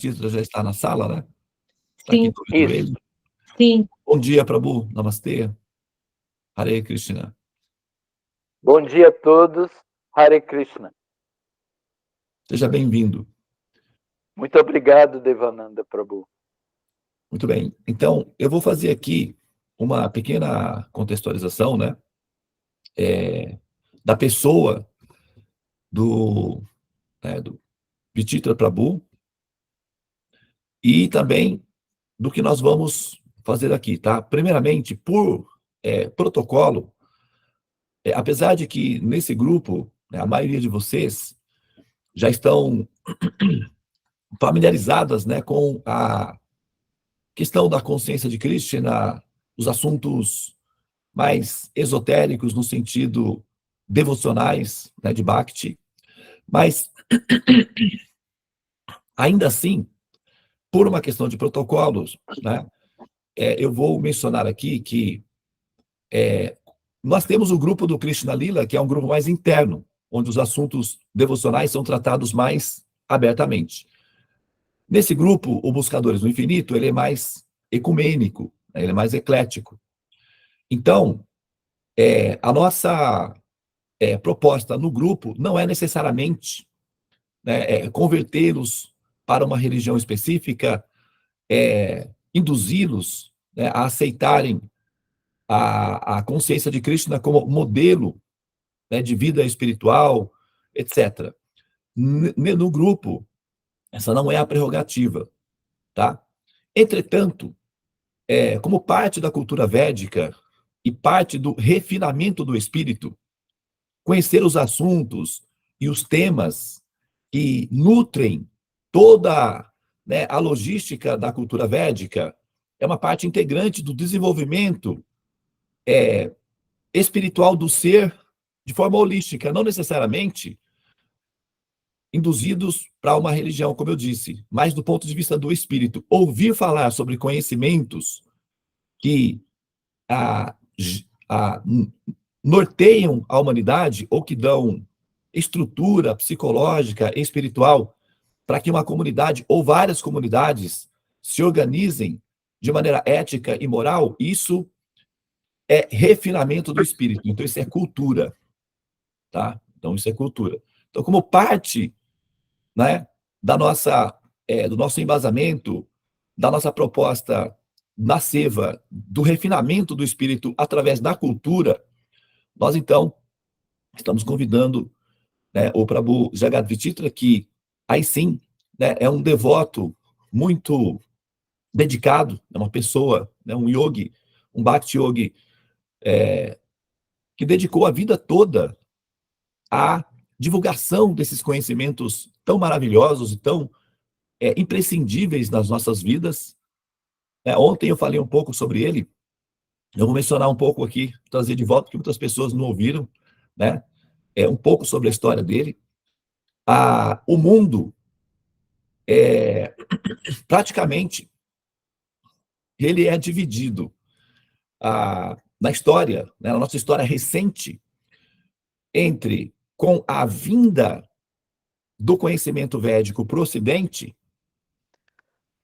Jagadvititra já está na sala, né? Está aqui Sim, do meu joelho. sim. Bom dia, Prabhu. Namastê. Hare Krishna. Bom dia a todos. Hare Krishna. Seja bem-vindo. Muito obrigado, Devananda Prabhu. Muito bem. Então, eu vou fazer aqui uma pequena contextualização, né? Da pessoa do Vichitra Prabhu e também do que nós vamos fazer aqui, tá? Primeiramente, por protocolo, apesar de que nesse grupo, né, a maioria de vocês já estão familiarizadas, né, com a questão da consciência de Krishna, os assuntos mais esotéricos no sentido devocionais, né, de Bhakti, mas ainda assim, por uma questão de protocolos, né, eu vou mencionar aqui que nós temos o grupo do Krishna Lila, que é um grupo mais interno, onde os assuntos devocionais são tratados mais abertamente. Nesse grupo, o Buscadores do Infinito, ele é mais ecumênico, né, ele é mais eclético. Então, a nossa proposta no grupo não é necessariamente, né, convertê-los para uma religião específica, induzi-los, né, a aceitarem a consciência de Krishna como modelo, né, de vida espiritual, etc. No grupo, essa não é a prerrogativa, tá? Entretanto, como parte da cultura védica e parte do refinamento do espírito, conhecer os assuntos e os temas que nutrem toda, né, a logística da cultura védica é uma parte integrante do desenvolvimento espiritual do ser de forma holística, não necessariamente induzidos para uma religião, como eu disse, mas do ponto de vista do espírito. Ouvir falar sobre conhecimentos que norteiam a humanidade ou que dão estrutura psicológica e espiritual para que uma comunidade ou várias comunidades se organizem de maneira ética e moral, isso é refinamento do espírito. Então, isso é cultura, tá? Então, isso é cultura. Então, como parte, né, da nossa, do nosso embasamento, da nossa proposta na Seva, do refinamento do espírito através da cultura, nós, então, estamos convidando, né, o Prabhu Jagadvititra, que aí sim, né, é um devoto muito dedicado, é uma pessoa, né, um yogi, um bhakti yogi, que dedicou a vida toda à divulgação desses conhecimentos tão maravilhosos e tão imprescindíveis nas nossas vidas. Ontem eu falei um pouco sobre ele, eu vou mencionar um pouco aqui, trazer de volta, porque muitas pessoas não ouviram, né? Um pouco sobre a história dele. O mundo, praticamente, ele é dividido na história, né, na nossa história recente, entre com a vinda do conhecimento védico para o Ocidente,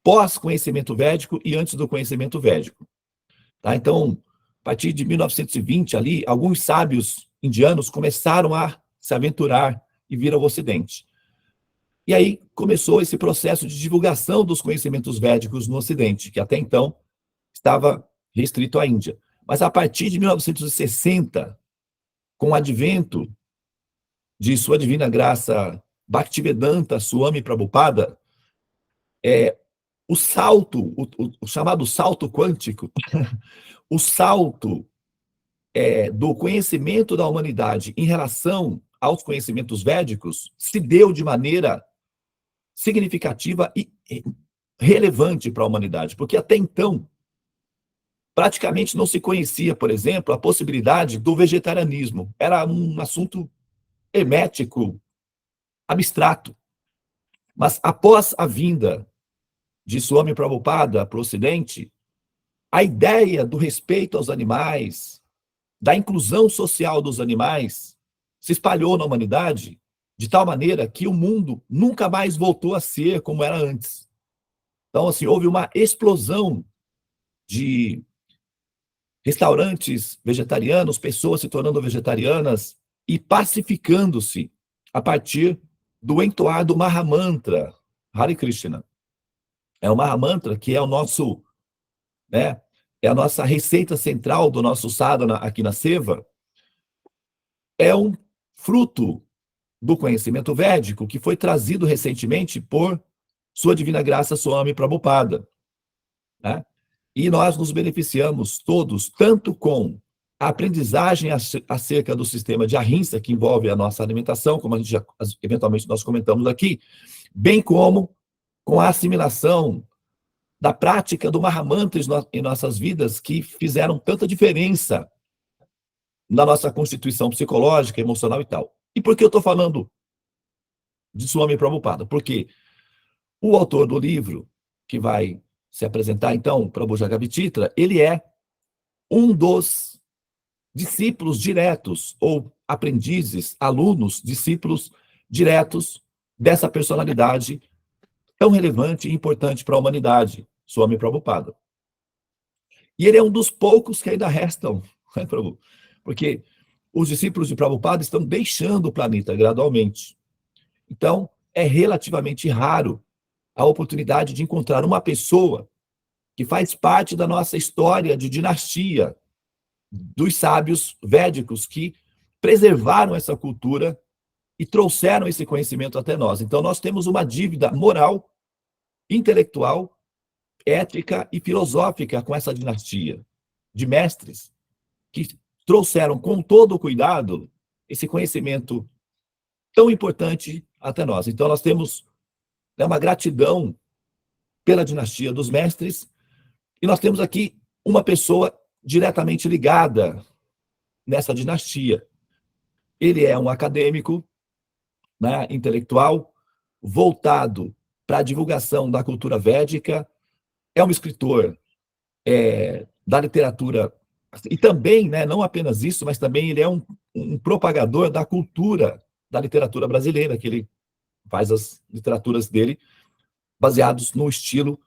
pós-conhecimento védico e antes do conhecimento védico. Tá? Então, a partir de 1920, ali, alguns sábios indianos começaram a se aventurar e vir ao Ocidente. E aí começou esse processo de divulgação dos conhecimentos védicos no Ocidente, que até então estava restrito à Índia. Mas a partir de 1960, com o advento de Sua Divina Graça Bhaktivedanta Swami Prabhupada, o salto, o chamado salto quântico, o salto do conhecimento da humanidade em relação aos conhecimentos védicos se deu de maneira significativa e relevante para a humanidade, porque até então praticamente não se conhecia, por exemplo, a possibilidade do vegetarianismo. Era um assunto hermético, abstrato. Mas após a vinda de Swami Prabhupada para o Ocidente, a ideia do respeito aos animais, da inclusão social dos animais, se espalhou na humanidade de tal maneira que o mundo nunca mais voltou a ser como era antes. Então, assim, houve uma explosão de restaurantes vegetarianos, pessoas se tornando vegetarianas e pacificando-se a partir do entoar do Mahamantra, Hare Krishna. É o Mahamantra que é o nosso, né, é a nossa receita central do nosso sadhana aqui na Seva. É um fruto do conhecimento védico que foi trazido recentemente por Sua Divina Graça Swami Prabhupada, né? E nós nos beneficiamos todos, tanto com a aprendizagem acerca do sistema de Ahimsa, que envolve a nossa alimentação, como a gente já, eventualmente nós comentamos aqui, bem como com a assimilação da prática do Mahamantra em nossas vidas, que fizeram tanta diferença na nossa constituição psicológica, emocional e tal. E por que eu estou falando de Swami Prabhupada? Porque o autor do livro, que vai se apresentar, então, Prabhu Jagavititra, ele é um dos discípulos diretos, ou aprendizes, alunos, discípulos diretos dessa personalidade tão relevante e importante para a humanidade, Swami Prabhupada. E ele é um dos poucos que ainda restam, né, Prabhu? Porque os discípulos de Prabhupada estão deixando o planeta gradualmente. Então, é relativamente raro a oportunidade de encontrar uma pessoa que faz parte da nossa história de dinastia, dos sábios védicos que preservaram essa cultura e trouxeram esse conhecimento até nós. Então, nós temos uma dívida moral, intelectual, ética e filosófica com essa dinastia de mestres que trouxeram com todo o cuidado esse conhecimento tão importante até nós. Então, nós temos uma gratidão pela dinastia dos mestres e nós temos aqui uma pessoa diretamente ligada nessa dinastia. Ele é um acadêmico, né, intelectual, voltado para a divulgação da cultura védica, é um escritor da literatura, e também, né, não apenas isso, mas também ele é um propagador da cultura da literatura brasileira, que ele faz as literaturas dele baseados no estilo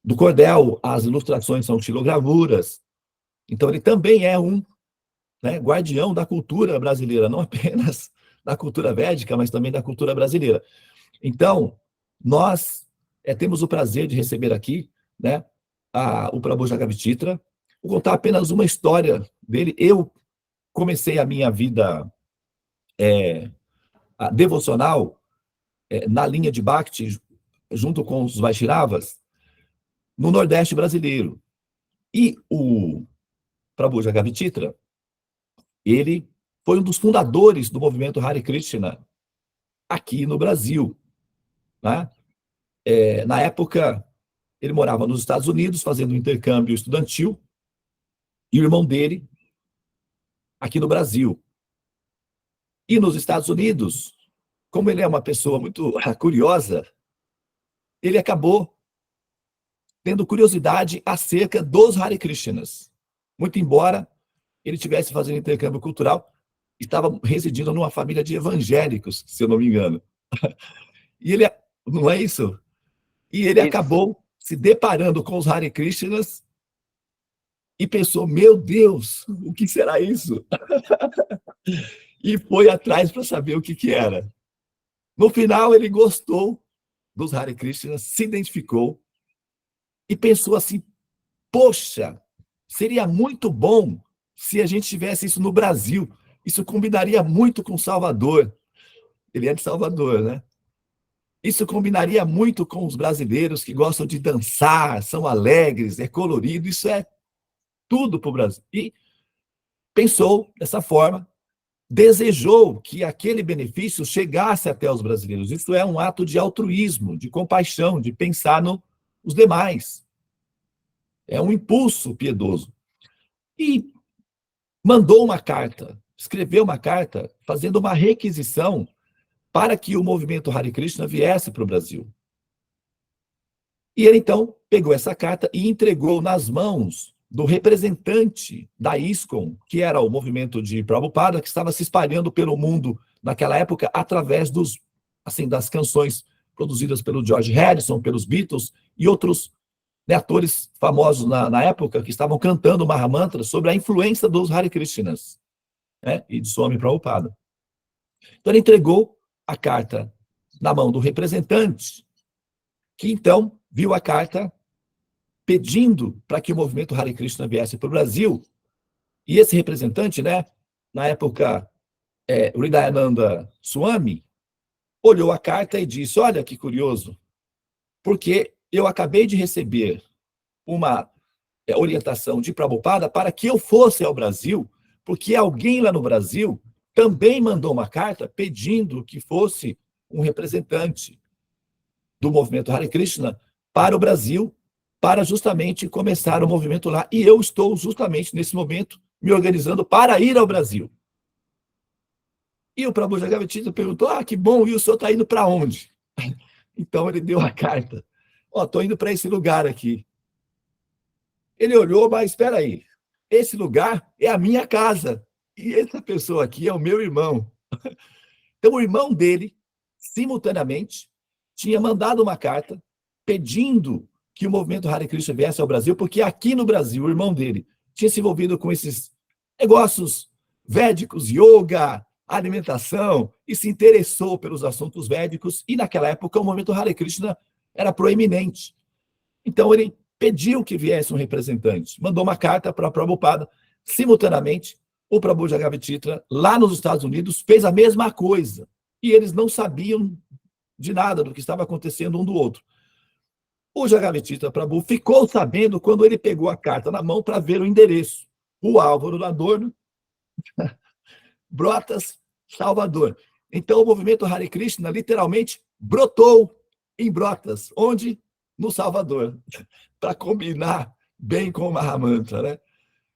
do cordel, as ilustrações são estilogravuras. Então, ele também é um, né, guardião da cultura brasileira, não apenas da cultura védica, mas também da cultura brasileira. Então, nós temos o prazer de receber aqui, né, o Prabhu Jagavititra. Vou contar apenas uma história dele. Eu comecei a minha vida devocional na linha de Bhakti, junto com os Vaishnavas, no Nordeste brasileiro. E o Prabhu Jagavititra, ele foi um dos fundadores do movimento Hare Krishna aqui no Brasil, né? Na época, ele morava nos Estados Unidos, fazendo um intercâmbio estudantil, e o irmão dele aqui no Brasil. E nos Estados Unidos, como ele é uma pessoa muito curiosa, ele acabou tendo curiosidade acerca dos Hare Krishnas. Muito embora ele estivesse fazendo intercâmbio cultural, estava residindo numa família de evangélicos, se eu não me engano. E ele, não é isso? E ele acabou se deparando com os Hare Krishnas e pensou, meu Deus, o que será isso? E foi atrás para saber o que era. No final, ele gostou dos Hare Krishnas, se identificou e pensou assim, poxa, seria muito bom se a gente tivesse isso no Brasil. Isso combinaria muito com Salvador. Ele é de Salvador, né? Isso combinaria muito com os brasileiros que gostam de dançar, são alegres, é colorido, isso é tudo para o Brasil. E pensou dessa forma, desejou que aquele benefício chegasse até os brasileiros. Isso é um ato de altruísmo, de compaixão, de pensar nos demais. É um impulso piedoso. E mandou uma carta, escreveu uma carta, fazendo uma requisição para que o movimento Hare Krishna viesse para o Brasil. E ele, então, pegou essa carta e entregou nas mãos do representante da ISKCON, que era o movimento de Prabhupada, que estava se espalhando pelo mundo naquela época através das canções produzidas pelo George Harrison, pelos Beatles e outros, né, atores famosos na época que estavam cantando o Mahamantra sobre a influência dos Hare Krishnas, né, e de Swami Prabhupada. Então, ele entregou a carta na mão do representante, que então viu a carta pedindo para que o movimento Hare Krishna viesse para o Brasil. E esse representante, né, na época, Hridayananda Swami, olhou a carta e disse: olha que curioso, porque eu acabei de receber uma orientação de Prabhupada para que eu fosse ao Brasil, porque alguém lá no Brasil também mandou uma carta pedindo que fosse um representante do movimento Hare Krishna para o Brasil, para justamente começar o movimento lá. E eu estou justamente nesse momento me organizando para ir ao Brasil. E o Prabhu Jagavatita perguntou: que bom, e o senhor está indo para onde? Então ele deu a carta: estou indo para esse lugar aqui. Ele olhou, mas espera aí, esse lugar é a minha casa, e essa pessoa aqui é o meu irmão. Então o irmão dele, simultaneamente, tinha mandado uma carta pedindo que o movimento Hare Krishna viesse ao Brasil, porque aqui no Brasil, o irmão dele tinha se envolvido com esses negócios védicos, yoga, alimentação, e se interessou pelos assuntos védicos, e naquela época o movimento Hare Krishna era proeminente. Então ele pediu que viesse um representante, mandou uma carta para a Prabhupada. Simultaneamente, o Prabhu Jagavatita, lá nos Estados Unidos, fez a mesma coisa, e eles não sabiam de nada do que estava acontecendo um do outro. O Jagavatita Prabhu ficou sabendo quando ele pegou a carta na mão para ver o endereço. Rua Álvaro do Adorno, Brotas, Salvador. Então, o movimento Hare Krishna literalmente brotou em Brotas, onde? No Salvador, para combinar bem com o Mahamantra, né?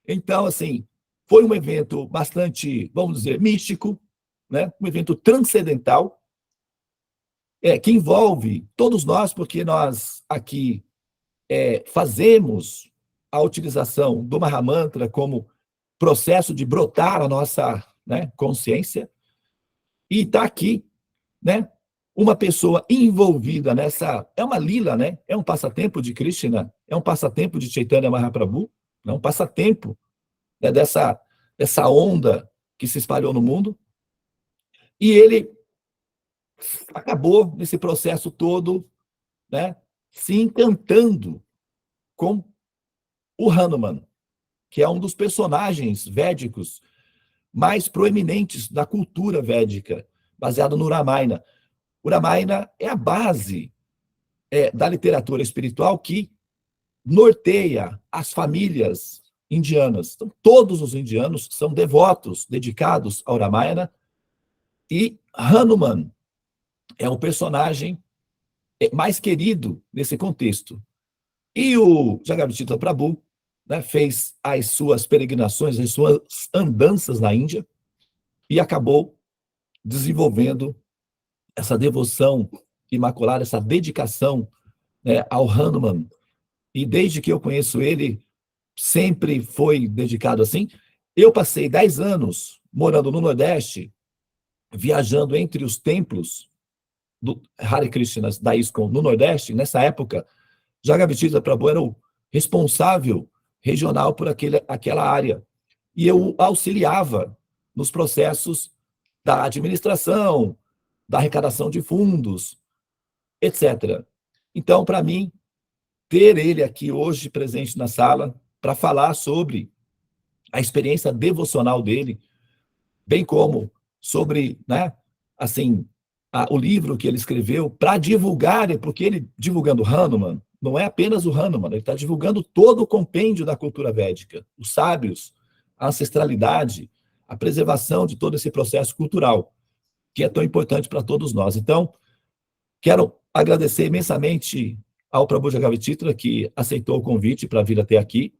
Então, assim, foi um evento bastante, vamos dizer, místico, né? Um evento transcendental, que envolve todos nós, porque nós aqui fazemos a utilização do Mahamantra como processo de brotar a nossa, né, consciência, e está aqui, né, uma pessoa envolvida nessa, é uma lila, né, é um passatempo de Krishna, é um passatempo de Chaitanya Mahaprabhu, é um passatempo, né, dessa onda que se espalhou no mundo, e ele acabou nesse processo todo, né, se encantando com o Hanuman, que é um dos personagens védicos mais proeminentes da cultura védica, baseado no Ramayana. O Ramayana é a base da literatura espiritual que norteia as famílias indianas. Então, todos os indianos são devotos, dedicados ao Ramayana, e Hanuman é o personagem mais querido nesse contexto. E o Jagavatita Prabhu, né, fez as suas peregrinações, as suas andanças na Índia e acabou desenvolvendo essa devoção imaculada, essa dedicação, né, ao Hanuman. E desde que eu conheço ele, sempre foi dedicado assim. Eu passei 10 anos morando no Nordeste, viajando entre os templos do Hare Krishna da ISKCON no Nordeste. Nessa época, Jagavatita Prabhu era o responsável regional por aquela área. E eu auxiliava nos processos da administração, da arrecadação de fundos, etc. Então, para mim, ter ele aqui hoje presente na sala para falar sobre a experiência devocional dele, bem como sobre, né, assim, o livro que ele escreveu para divulgar, porque ele, divulgando Hanuman, não é apenas o Hanuman, ele está divulgando todo o compêndio da cultura védica, os sábios, a ancestralidade, a preservação de todo esse processo cultural, que é tão importante para todos nós. Então, quero agradecer imensamente ao Prabhu Jagavatita, que aceitou o convite para vir até aqui.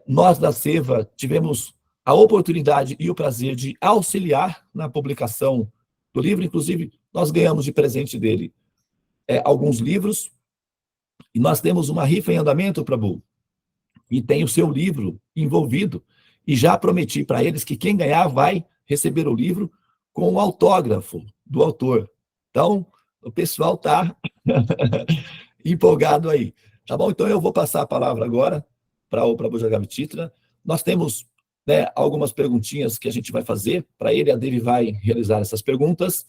Nós, da Seva, tivemos a oportunidade e o prazer de auxiliar na publicação do livro. Inclusive, nós ganhamos de presente dele alguns livros, e nós temos uma rifa em andamento, Prabhu, e tem o seu livro envolvido, e já prometi para eles que quem ganhar vai receber o livro com o autógrafo do autor. Então, O pessoal está empolgado aí. Tá bom? Então eu vou passar a palavra agora para o Prabhu Jagavititra. Nós temos, né, algumas perguntinhas que a gente vai fazer para ele. A Devi vai realizar essas perguntas.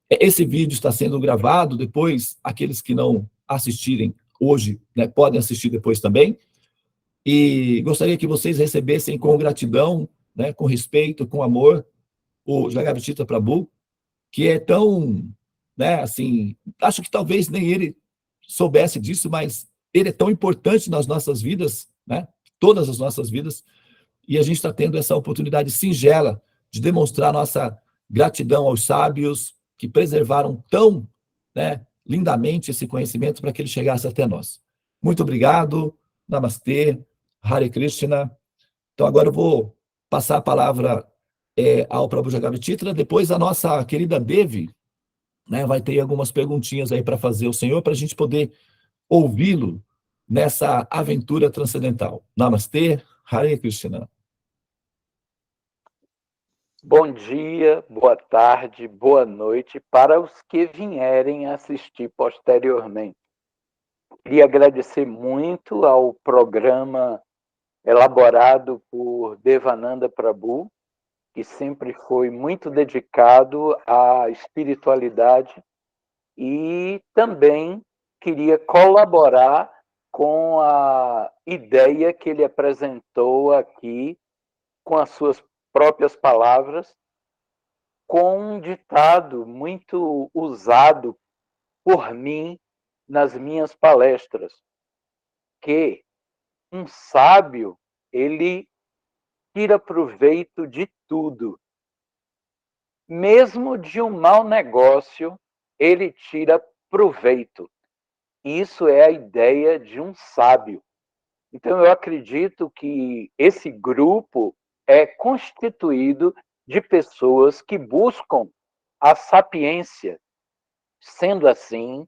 Esse vídeo está sendo gravado, depois aqueles que não assistirem hoje, né, podem assistir depois também. E gostaria que vocês recebessem com gratidão, né, com respeito, com amor, o Jagavititra Prabhu, que é tão, né, assim, acho que talvez nem ele soubesse disso, mas ele é tão importante nas nossas vidas, né, todas as nossas vidas, e a gente está tendo essa oportunidade singela de demonstrar nossa gratidão aos sábios que preservaram tão, né, lindamente esse conhecimento para que ele chegasse até nós. Muito obrigado, Namastê, Hare Krishna. Então agora eu vou passar a palavra ao Prabhu Jagavititra, depois a nossa querida Devi, né, vai ter algumas perguntinhas aí para fazer ao Senhor, para a gente poder ouvi-lo nessa aventura transcendental. Namastê, Hare Krishna. Bom dia, boa tarde, boa noite para os que vierem assistir posteriormente. Queria agradecer muito ao programa elaborado por Devananda Prabhu, que sempre foi muito dedicado à espiritualidade, e também queria colaborar com a ideia que ele apresentou aqui, com as suas próprias palavras, com um ditado muito usado por mim nas minhas palestras, que um sábio, ele tira proveito de tudo. Mesmo de um mau negócio, ele tira proveito. Isso é a ideia de um sábio. Então, eu acredito que esse grupo é constituído de pessoas que buscam a sapiência. Sendo assim,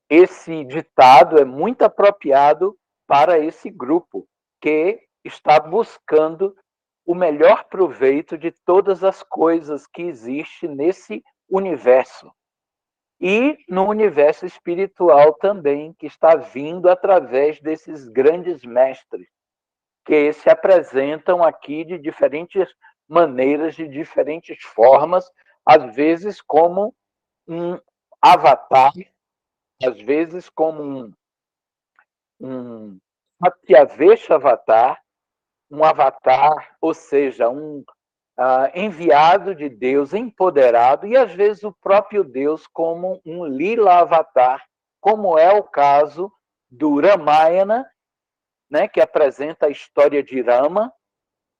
esse ditado é muito apropriado para esse grupo, que está buscando o melhor proveito de todas as coisas que existem nesse universo. E no universo espiritual também, que está vindo através desses grandes mestres, que se apresentam aqui de diferentes maneiras, de diferentes formas, às vezes como um avatar, às vezes como um Satyavesha avatar, um avatar, ou seja, um enviado de Deus, empoderado, e às vezes o próprio Deus como um Lila avatar, como é o caso do Ramayana, né, que apresenta a história de Rama,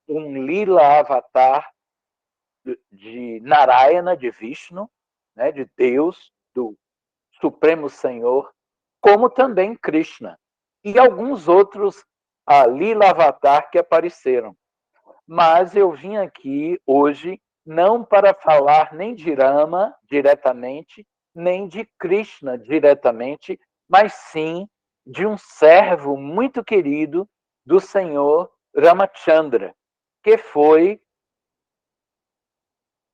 um Lila avatar de Narayana, de Vishnu, né, de Deus, do Supremo Senhor, como também Krishna, e alguns outros Lila avatar que apareceram. Mas eu vim aqui hoje não para falar nem de Rama diretamente, nem de Krishna diretamente, mas sim de um servo muito querido do Senhor Ramachandra, que foi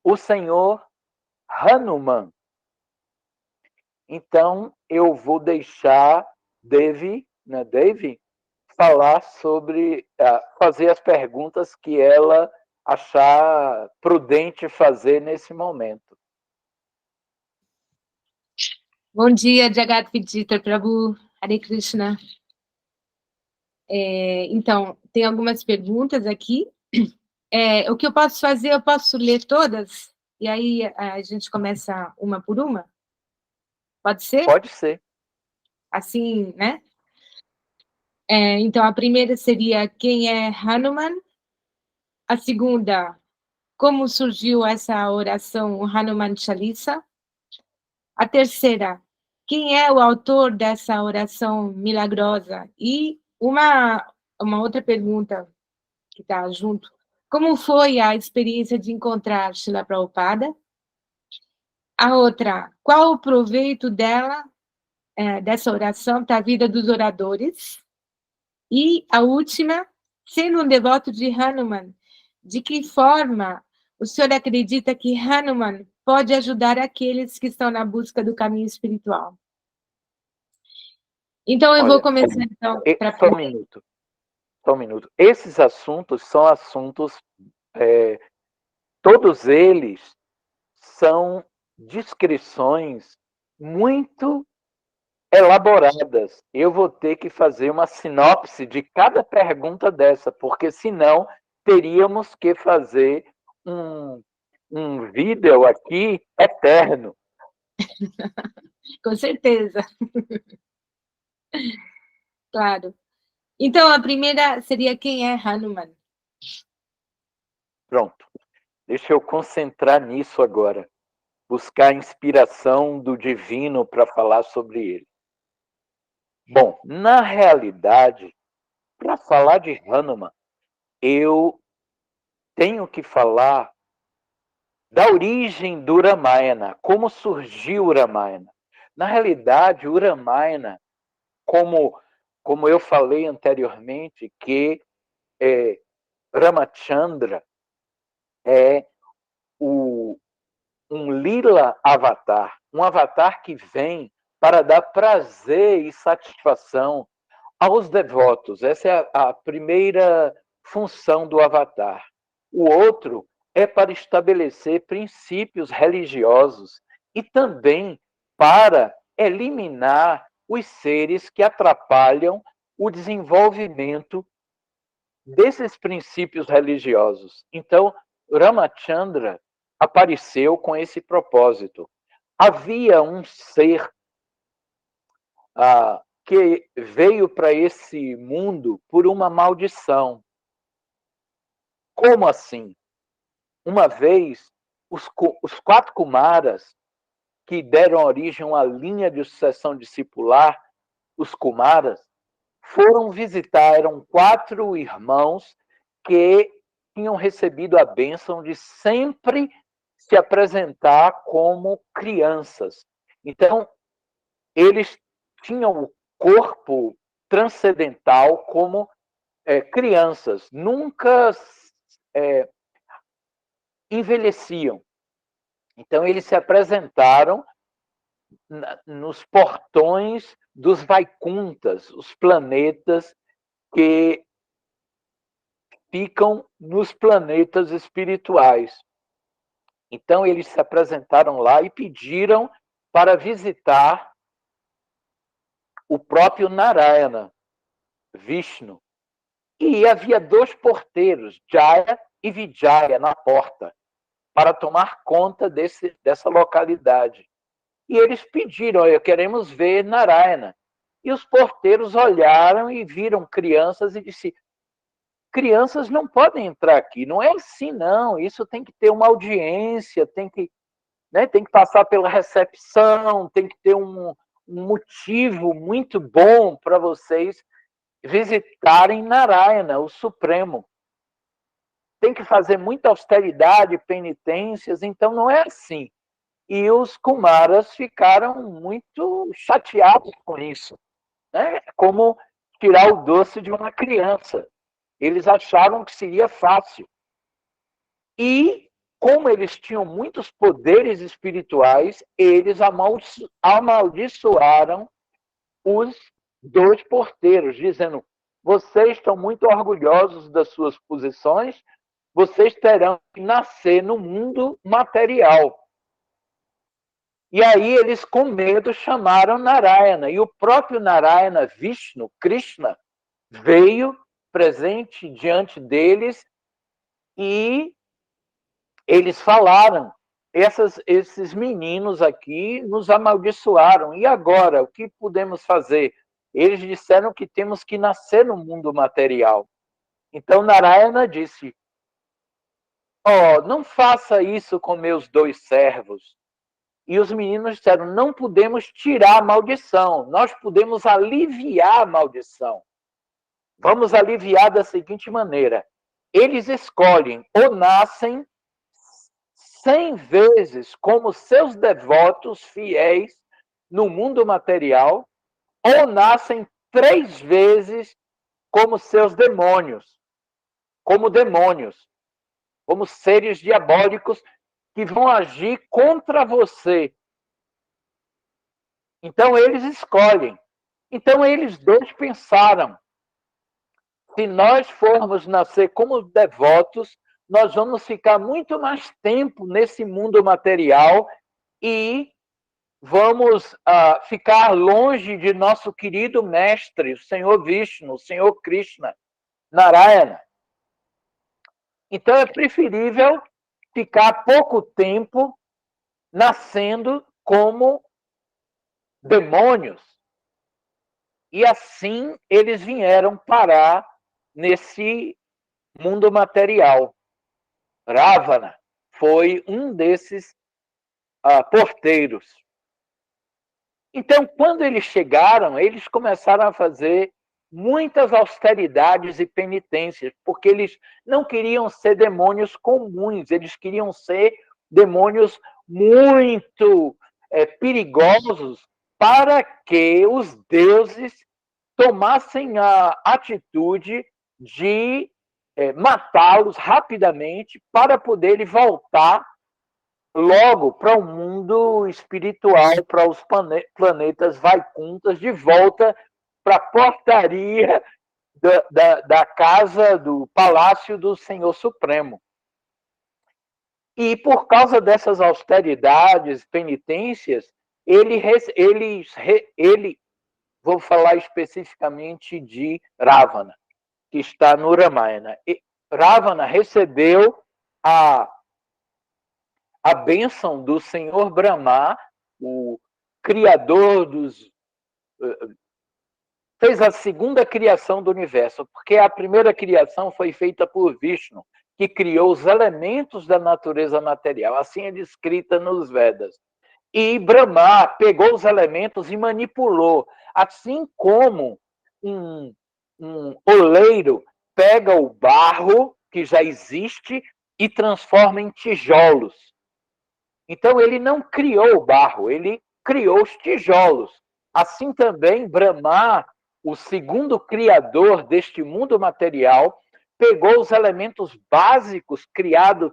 o Senhor Hanuman. Então, eu vou deixar Devi, né, Devi, falar sobre, fazer as perguntas que ela achar prudente fazer nesse momento. Bom dia, Jagat Vidita Prabhu, Hare Krishna. Então, tem algumas perguntas aqui. O que eu posso fazer, eu posso ler todas? E aí a gente começa uma por uma? Pode ser? Pode ser. Assim, né? Então, a primeira seria quem é Hanuman? A segunda, como surgiu essa oração Hanuman Chalisa? A terceira, quem é o autor dessa oração milagrosa? E uma outra pergunta que está junto. Como foi a experiência de encontrar Srila Prabhupada? A outra, qual o proveito dela, dessa oração para a vida dos oradores? E a última, sendo um devoto de Hanuman, de que forma o senhor acredita que Hanuman pode ajudar aqueles que estão na busca do caminho espiritual. Então, eu vou Olha, começar, então, só um minuto. Esses assuntos são assuntos, todos eles são descrições muito elaboradas. Eu vou ter que fazer uma sinopse de cada pergunta dessa, porque senão teríamos que fazer um vídeo aqui eterno. Com certeza. Claro. Então, a primeira seria quem é Hanuman. Pronto. Deixa eu concentrar nisso agora. Buscar a inspiração do divino para falar sobre ele. Bom, na realidade, para falar de Hanuman, eu tenho que falar da origem do Ramayana, como surgiu o Ramayana. Na realidade, o Ramayana, como eu falei anteriormente, que Ramachandra é um lila avatar, um avatar que vem para dar prazer e satisfação aos devotos. Essa é a primeira função do avatar. O outro é para estabelecer princípios religiosos e também para eliminar os seres que atrapalham o desenvolvimento desses princípios religiosos. Então, Ramachandra apareceu com esse propósito. Havia um ser que veio para esse mundo por uma maldição. Como assim? Uma vez, os 4 Kumaras, que deram origem à linha de sucessão discipular, os Kumaras, foram visitar, eram 4 irmãos que tinham recebido a bênção de sempre se apresentar como crianças. Então, eles tinham o corpo transcendental como crianças, nunca envelheciam. Então, eles se apresentaram nos portões dos Vaikunthas, os planetas que ficam nos planetas espirituais. Então, eles se apresentaram lá e pediram para visitar o próprio Narayana, Vishnu. E havia 2 porteiros, Jaya e Vijaya, na porta, para tomar conta dessa localidade. E eles pediram, olha, queremos ver Narayana. E os porteiros olharam e viram crianças e disseram, crianças não podem entrar aqui, não é assim não, isso tem que ter uma audiência, tem que passar pela recepção, tem que ter um motivo muito bom para vocês visitarem Narayana, o Supremo. Tem que fazer muita austeridade, penitências, então não é assim. E os Kumaras ficaram muito chateados com isso. Né? Como tirar o doce de uma criança. Eles achavam que seria fácil. E, como eles tinham muitos poderes espirituais, eles amaldiçoaram os 2 porteiros, dizendo, vocês estão muito orgulhosos das suas posições, vocês terão que nascer no mundo material. E aí eles, com medo, chamaram Narayana. E o próprio Narayana, Vishnu, Krishna, veio presente diante deles e eles falaram, esses meninos aqui nos amaldiçoaram. E agora, o que podemos fazer? Eles disseram que temos que nascer no mundo material. Então Narayana disse, não faça isso com meus 2 servos. E os meninos disseram, não podemos tirar a maldição, nós podemos aliviar a maldição. Vamos aliviar da seguinte maneira, eles escolhem ou nascem 100 vezes como seus devotos fiéis no mundo material, ou nascem 3 vezes como seus demônios, como seres diabólicos que vão agir contra você. Então, eles escolhem. Então, eles dois pensaram: se nós formos nascer como devotos, nós vamos ficar muito mais tempo nesse mundo material e vamos ficar longe de nosso querido mestre, o Senhor Vishnu, o Senhor Krishna, Narayana. Então, é preferível ficar pouco tempo nascendo como demônios. E assim eles vieram parar nesse mundo material. Ravana foi um desses porteiros. Então, quando eles chegaram, eles começaram a fazer muitas austeridades e penitências, porque eles não queriam ser demônios comuns, eles queriam ser demônios muito perigosos, para que os deuses tomassem a atitude de matá-los rapidamente para poderem voltar logo para o mundo espiritual, para os planetas Vaikunthas, de volta para a portaria da casa, do palácio do Senhor Supremo. E por causa dessas austeridades, penitências, vou falar especificamente de Ravana, que está no Ramayana. Ravana recebeu a bênção do Senhor Brahma, o criador fez a segunda criação do universo, porque a primeira criação foi feita por Vishnu, que criou os elementos da natureza material. Assim é descrita nos Vedas. E Brahma pegou os elementos e manipulou, assim como um oleiro pega o barro que já existe e transforma em tijolos. Então, ele não criou o barro, ele criou os tijolos. Assim também, Brahma, o segundo criador deste mundo material, pegou os elementos básicos criados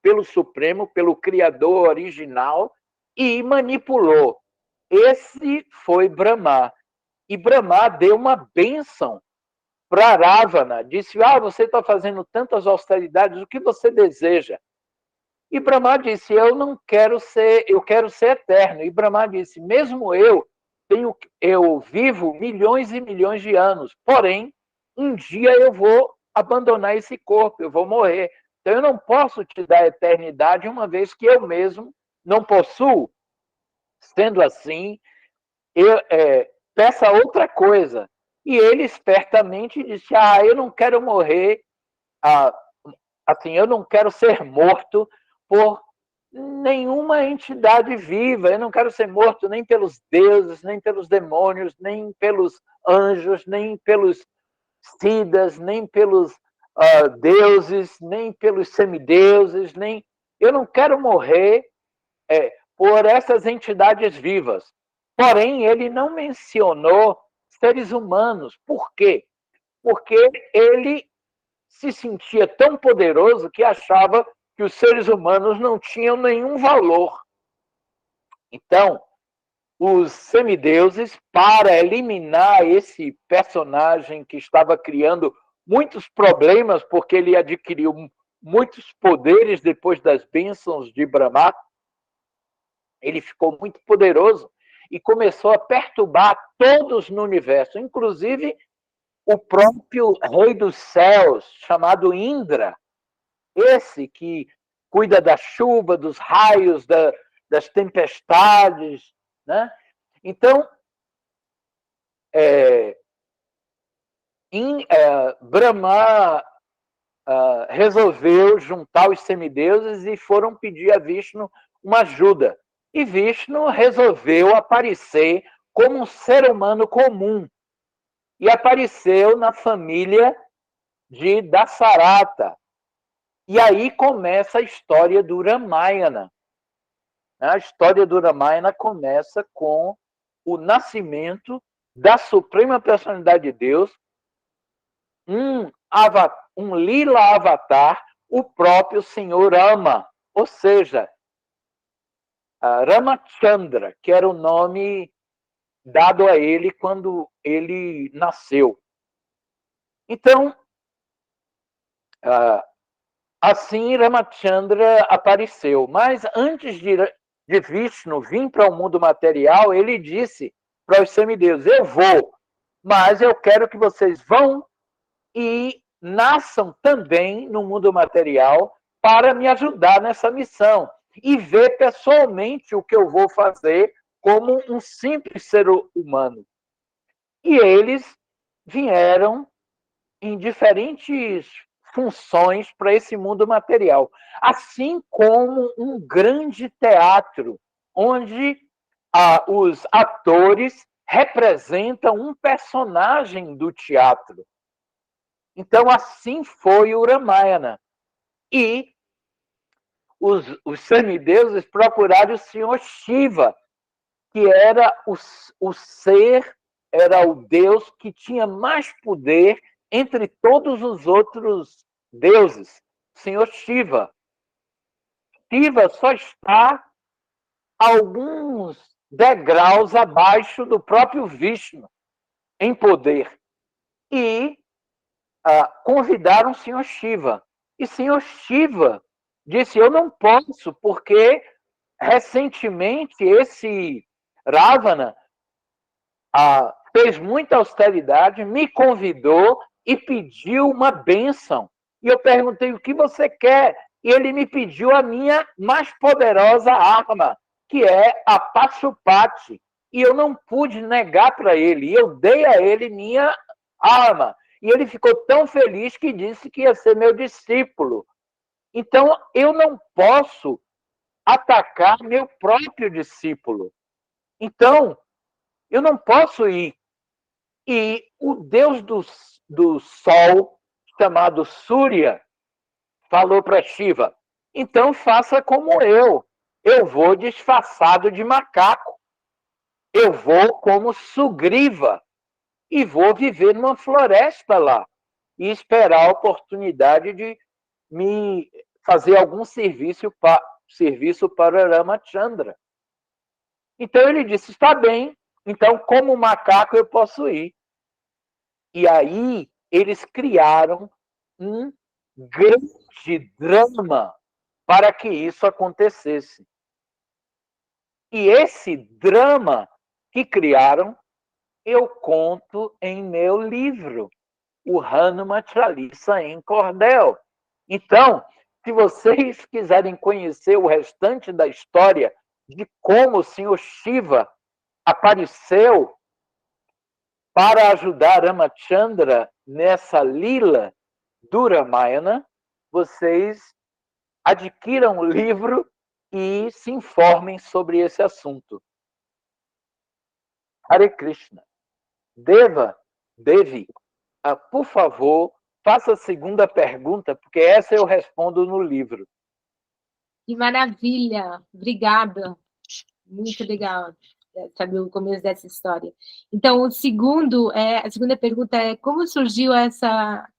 pelo Supremo, pelo Criador original, e manipulou. Esse foi Brahma. E Brahma deu uma bênção para Ravana. Disse: você está fazendo tantas austeridades, o que você deseja? E Brahma disse: eu quero ser eterno. E Brahma disse: mesmo eu vivo milhões e milhões de anos, porém, um dia eu vou abandonar esse corpo, eu vou morrer. Então, eu não posso te dar eternidade, uma vez que eu mesmo não possuo. Sendo assim, peça outra coisa. E ele espertamente disse: eu não quero morrer, assim, eu não quero ser morto por nenhuma entidade viva, eu não quero ser morto nem pelos deuses, nem pelos demônios, nem pelos anjos, nem pelos siddhas, nem pelos deuses, nem pelos semideuses, eu não quero morrer por essas entidades vivas. Porém, ele não mencionou seres humanos. Por quê? Porque ele se sentia tão poderoso que achava que os seres humanos não tinham nenhum valor. Então, os semideuses, para eliminar esse personagem que estava criando muitos problemas, porque ele adquiriu muitos poderes depois das bênçãos de Brahma, ele ficou muito poderoso e começou a perturbar todos no universo, inclusive o próprio rei dos céus, chamado Indra, esse que cuida da chuva, dos raios, das tempestades, né? Então, Brahma resolveu juntar os semideuses e foram pedir a Vishnu uma ajuda. E Vishnu resolveu aparecer como um ser humano comum. E apareceu na família de Dasarata. E aí começa a história do Ramayana. A história do Ramayana começa com o nascimento da Suprema Personalidade de Deus, um Lila Avatar, o próprio Senhor Rama. Ou seja, Ramachandra, que era o nome dado a ele quando ele nasceu. Então, assim Ramachandra apareceu. Mas antes de Vishnu vir para o mundo material, ele disse para os semideuses: eu vou, mas eu quero que vocês vão e nasçam também no mundo material para me ajudar nessa missão e ver pessoalmente o que eu vou fazer como um simples ser humano. E eles vieram em diferentes funções para esse mundo material, assim como um grande teatro, onde os atores representam um personagem do teatro. Então, assim foi o Ramayana. E os semideuses procuraram o Senhor Shiva, que era o ser, era o Deus que tinha mais poder entre todos os outros deuses, o Senhor Shiva. Shiva só está alguns degraus abaixo do próprio Vishnu em poder. E convidaram o Senhor Shiva. E o Senhor Shiva disse: eu não posso, porque recentemente esse Ravana fez muita austeridade, me convidou e pediu uma bênção. E eu perguntei: o que você quer? E ele me pediu a minha mais poderosa arma, que é a Pashupati. E eu não pude negar para ele. E eu dei a ele minha arma. E ele ficou tão feliz que disse que ia ser meu discípulo. Então, eu não posso atacar meu próprio discípulo. Então, eu não posso ir. E o deus do sol, chamado Surya, falou para Shiva: então faça como eu. Eu vou disfarçado de macaco. Eu vou como Sugriva e vou viver numa floresta lá e esperar a oportunidade de me fazer algum serviço para Ramachandra. Então ele disse: está bem, então como macaco eu posso ir. E aí eles criaram um grande drama para que isso acontecesse. E esse drama que criaram, eu conto em meu livro, o Hanuman Chalisa em cordel. Então, se vocês quiserem conhecer o restante da história de como o Senhor Shiva apareceu para ajudar Ramachandra nessa lila do Ramayana, vocês adquiram o livro e se informem sobre esse assunto. Hare Krishna. Devi, por favor, faça a segunda pergunta, porque essa eu respondo no livro. Que maravilha! Obrigada. Muito legal saber o começo dessa história. Então, a segunda pergunta é: como surgiu essa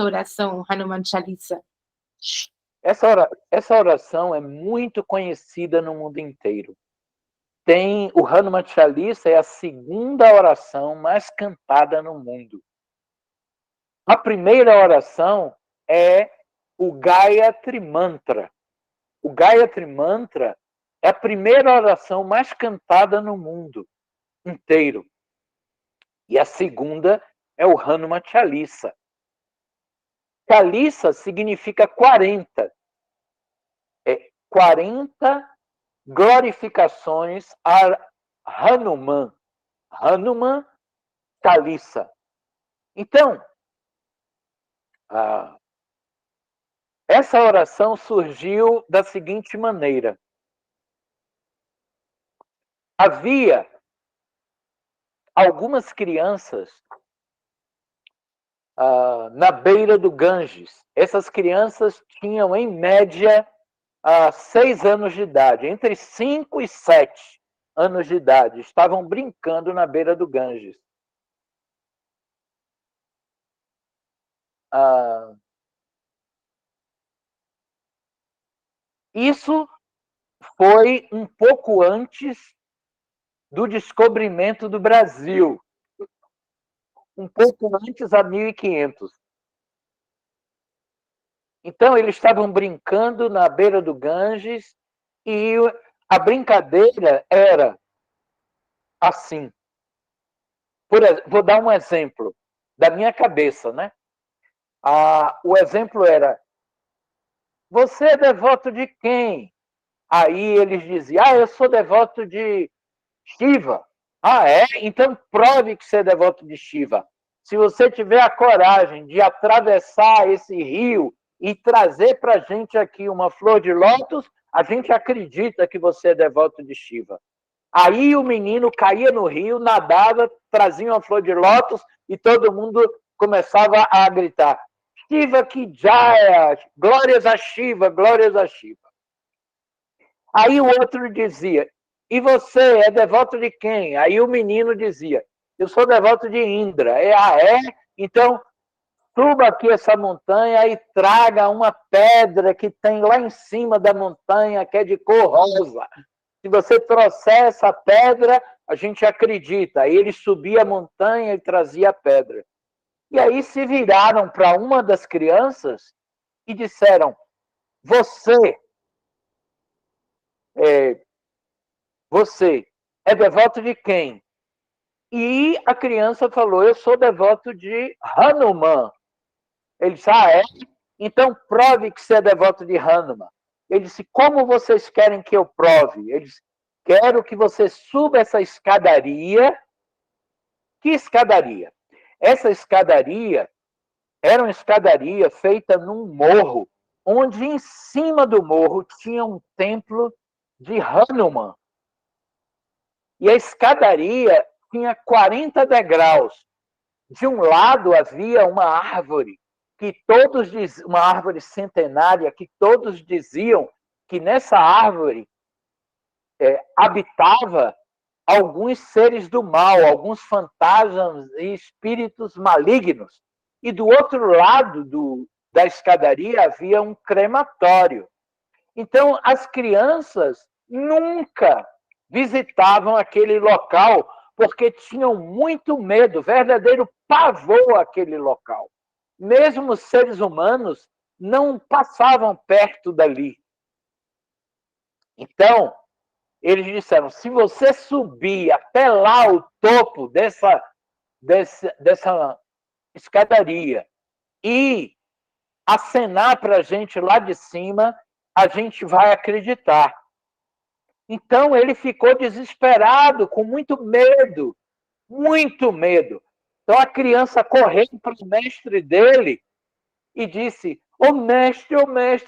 oração Hanuman Chalisa? Essa oração é muito conhecida no mundo inteiro. O Hanuman Chalisa é a segunda oração mais cantada no mundo. A primeira oração é o Gayatri Mantra. O Gayatri Mantra é a primeira oração mais cantada no mundo inteiro. E a segunda é o Hanuman Chalisa. Chalisa significa 40. 40 glorificações a Hanuman. Hanuman Chalisa. Então, essa oração surgiu da seguinte maneira. Havia algumas crianças na beira do Ganges. Essas crianças tinham, em média, 6 anos de idade, entre 5 e 7 anos de idade. Estavam brincando na beira do Ganges. Isso foi um pouco antes do descobrimento do Brasil. Um pouco antes, a 1500. Então, eles estavam brincando na beira do Ganges e a brincadeira era assim. Vou dar um exemplo da minha cabeça, né? O exemplo era: você é devoto de quem? Aí eles diziam: eu sou devoto de Shiva. É? Então prove que você é devoto de Shiva. Se você tiver a coragem de atravessar esse rio e trazer para a gente aqui uma flor de lótus, a gente acredita que você é devoto de Shiva. Aí o menino caía no rio, nadava, trazia uma flor de lótus e todo mundo começava a gritar: Shiva que Jaya, glórias a Shiva, glórias a Shiva. Aí o outro dizia: e você é devoto de quem? Aí o menino dizia: eu sou devoto de Indra. É? Então suba aqui essa montanha e traga uma pedra que tem lá em cima da montanha, que é de cor rosa. Se você trouxer essa pedra, a gente acredita. Aí ele subia a montanha e trazia a pedra. E aí se viraram para uma das crianças e disseram: você é devoto de quem? E a criança falou: eu sou devoto de Hanuman. Ele disse: é? Então prove que você é devoto de Hanuman. Ele disse: como vocês querem que eu prove? Ele disse: quero que você suba essa escadaria. Que escadaria? Essa escadaria era uma escadaria feita num morro, onde em cima do morro tinha um templo de Hanuman. E a escadaria tinha 40 degraus. De um lado havia uma árvore, uma árvore centenária, que todos diziam que nessa árvore habitava alguns seres do mal, alguns fantasmas e espíritos malignos. E do outro lado da escadaria havia um crematório. Então, as crianças nunca visitavam aquele local porque tinham muito medo, verdadeiro pavor àquele local. Mesmo os seres humanos não passavam perto dali. Então, eles disseram: se você subir até lá o topo dessa escadaria e acenar para a gente lá de cima, a gente vai acreditar. Então ele ficou desesperado, com muito medo, muito medo. Então a criança correu para o mestre dele e disse: ô mestre,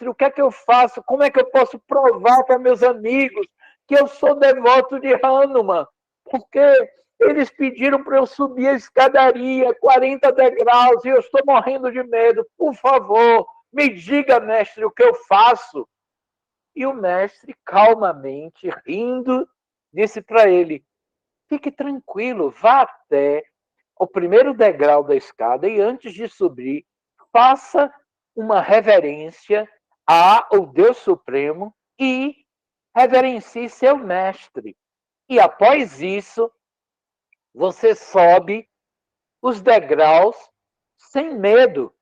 o que é que eu faço? Como é que eu posso provar para meus amigos que eu sou devoto de Hanuman? Porque eles pediram para eu subir a escadaria, 40 degraus, e eu estou morrendo de medo. Por favor, me diga, mestre, o que eu faço? E o mestre, calmamente, rindo, disse para ele: fique tranquilo, vá até o primeiro degrau da escada e antes de subir, faça uma reverência ao Deus Supremo e reverencie seu mestre. E após isso, você sobe os degraus sem medo,